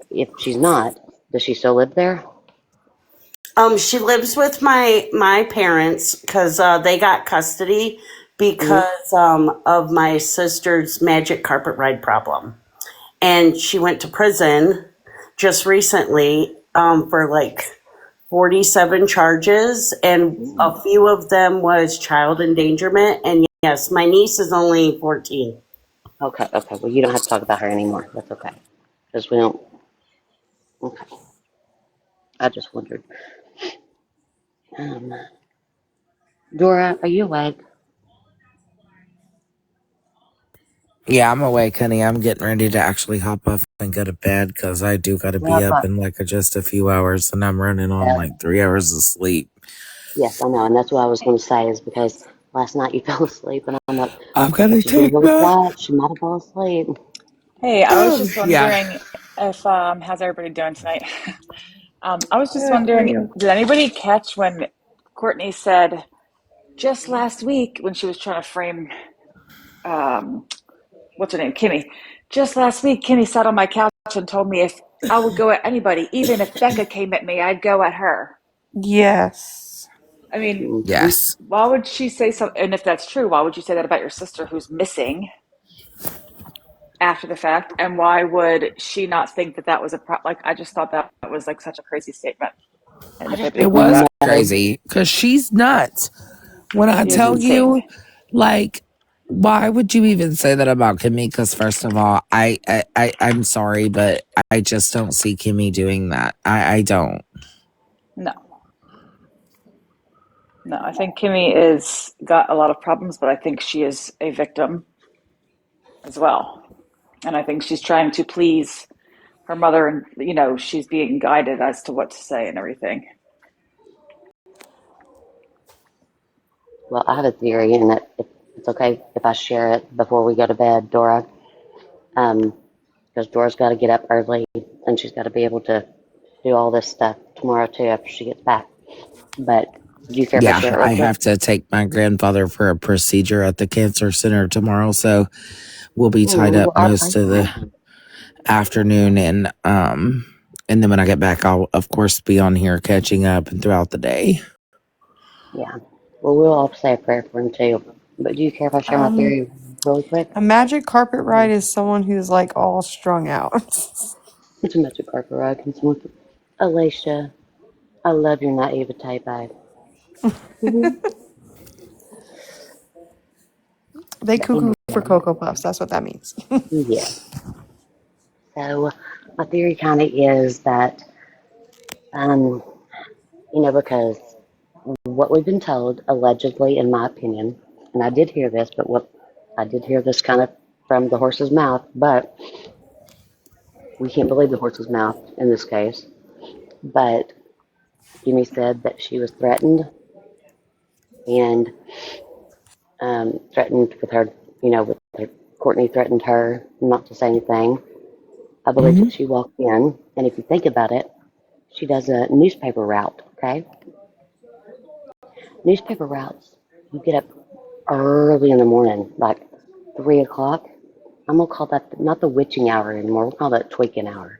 if she's not, does she still live there? She lives with my parents because they got custody Mm-hmm. because of my sister's magic carpet ride problem, and she went to prison just recently for like 47 charges, and a few of them was child endangerment. And yes, my niece is only 14. Okay, okay. Well, you don't have to talk about her anymore. That's okay. Because we don't. Okay. I just wondered. Um, Dora, are you awake? Yeah, I'm awake, honey. I'm getting ready to actually hop off and go to bed because I do got to Well, be I've up got. in like just a few hours and I'm running on like 3 hours of sleep. Yes, I know, and that's what I was going to say is because last night you fell asleep, and I'm like, I'm okay, gonna she's being take really my. quiet. She might have fallen asleep. Hey, I was Oh, just yeah. wondering if how's everybody doing tonight? I was just Good. How are wondering, you? did anybody catch when Courtney said just last week when she was trying to frame um what's her name, Kimmy? Just last week, Kimmy sat on my couch and told me if I would go at anybody, even if Becca came at me, I'd go at her. Yes. I mean, Mm-hmm. Yes. why would she say something? And if that's true, why would you say that about your sister who's missing after the fact? And why would she not think that that was a like? I just thought that was like such a crazy statement. And I if I just It didn't didn't know was that, know. crazy because she's nuts. When I she is tell Mm-hmm. insane. you, like, why would you even say that about Kimmy? Because first of all, I'm sorry, but I just don't see Kimmy doing that. I don't. No, no. I think Kimmy is got a lot of problems, but I think she is a victim as well. And I think she's trying to please her mother, and she's being guided as to what to say and everything. Well, I have a theory, and that if it's okay if I share it before we go to bed, Dora. Um, because Dora's got to get up early, and she's got to be able to do all this stuff tomorrow too after she gets back. But do you care if I Yeah, share it real I quick? have to take my grandfather for a procedure at the cancer center tomorrow, so we'll be tied Well, up I'll most pray of for the her. afternoon, and then when I get back, I'll of course be on here catching up and throughout the day. Yeah. Well, we'll all say a prayer for him too. But do you care if I share my Um, theory really quick? a magic carpet ride is someone who's like all strung out. It's a magic carpet ride. Can someone... Alicia, I love your naivete, babe. Mm-hmm. They cuckoo for Anyway, Cocoa Puffs. That's what that means. yes. So my theory kind of is that, um, because what we've been told, allegedly, in my opinion, and I did hear this, but what I did hear this kind of from the horse's mouth, but we can't believe the horse's mouth in this case. But Kimmy said that she was threatened and threatened with her, with her, Courtney threatened her not to say anything. I believe Mm-hmm. that she walked in, and if you think about it, she does a newspaper route, okay? Newspaper routes, you get up early in the morning, like 3 o'clock. I'm going to call that not the witching hour anymore. We'll call that tweaking hour.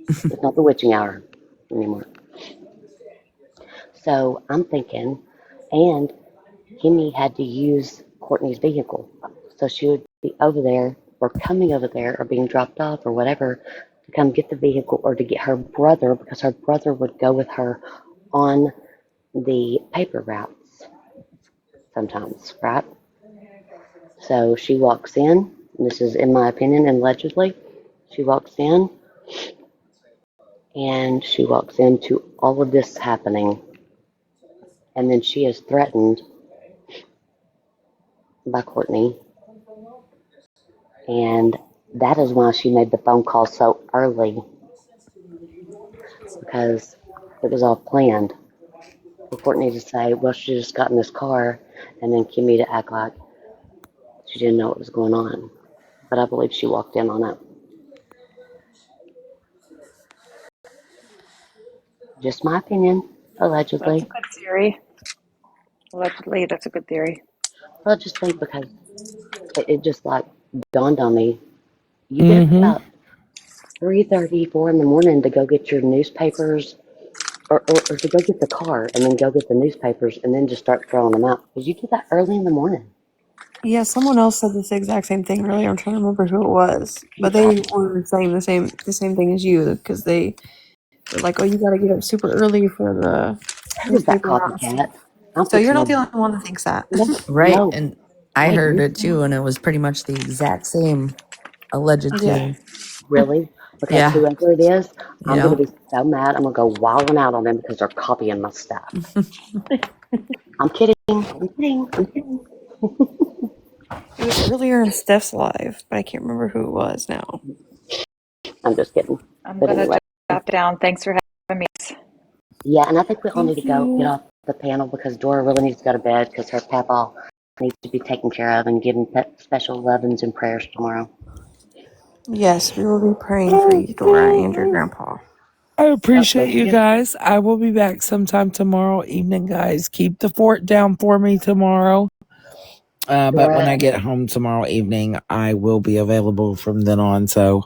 It's not the witching hour anymore. So I'm thinking, and Kimmy had to use Courtney's vehicle. So she would be over there or coming over there or being dropped off or whatever to come get the vehicle or to get her brother because her brother would go with her on the paper routes sometimes, right? So she walks in, this is in my opinion and allegedly, she walks in and she walks into all of this happening and then she is threatened by Courtney and that is why she made the phone call so early because it was all planned for Courtney to say, well, she just got in this car, and then Kimmy to act like she didn't know what was going on. But I believe she walked in on it. Just my opinion, That's a allegedly. good theory. Allegedly, that's a good theory. Well, just think because it just like dawned on me. You get up Mm-hmm. about 3:30, 4 in the morning to go get your newspapers or to go get the car and then go get the newspapers and then just start throwing them out. Because you do that early in the morning. Yeah, someone else said this exact same thing earlier. I'm trying to remember who it was, but they were saying the same thing as you because they were like, "Oh, you got to get up super early for the Who is that newspaper routes." copycat? I'm So you're fixing not the to. only one that thinks that. No, Right. no. And I Wait, heard listen. it too, and it was pretty much the exact same alleged Yeah. theory. Really? Because Yeah. whoever it is, I'm going Yeah. to be so mad. I'm going to go wilding out on them because they're copying my stuff. I'm kidding. I'm kidding. I'm kidding. It was earlier in Steph's live, but I can't remember who it was now. I'm just kidding. I'm But going to anyway, jot down. Thanks for having me. yeah, and I think we all need to Thank go get you. off the panel because Dora really needs to go to bed because her papa needs to be taken care of and given special lovings and prayers tomorrow. Yes, we will be praying for you, Dora, and your grandpa. I God appreciate bless you you. guys. I will be back sometime tomorrow evening, guys. Keep the fort down for me tomorrow. But when Dora, I get home tomorrow evening, I will be available from then on. So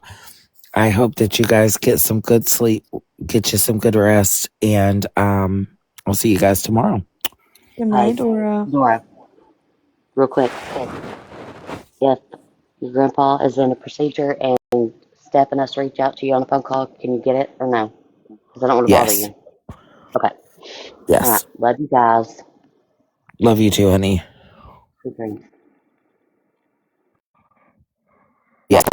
I hope that you guys get some good sleep, get you some good rest, and I'll see you guys tomorrow. Good hey, night, Dora. Dora, real quick. If your grandpa is in a procedure and Steph and us reach out to you on a phone call, can you get it or no? Because I don't want to bother Yes. you. Okay. All right. Yes. Love you guys. Love you too, honey. Sweet dreams. Yeah.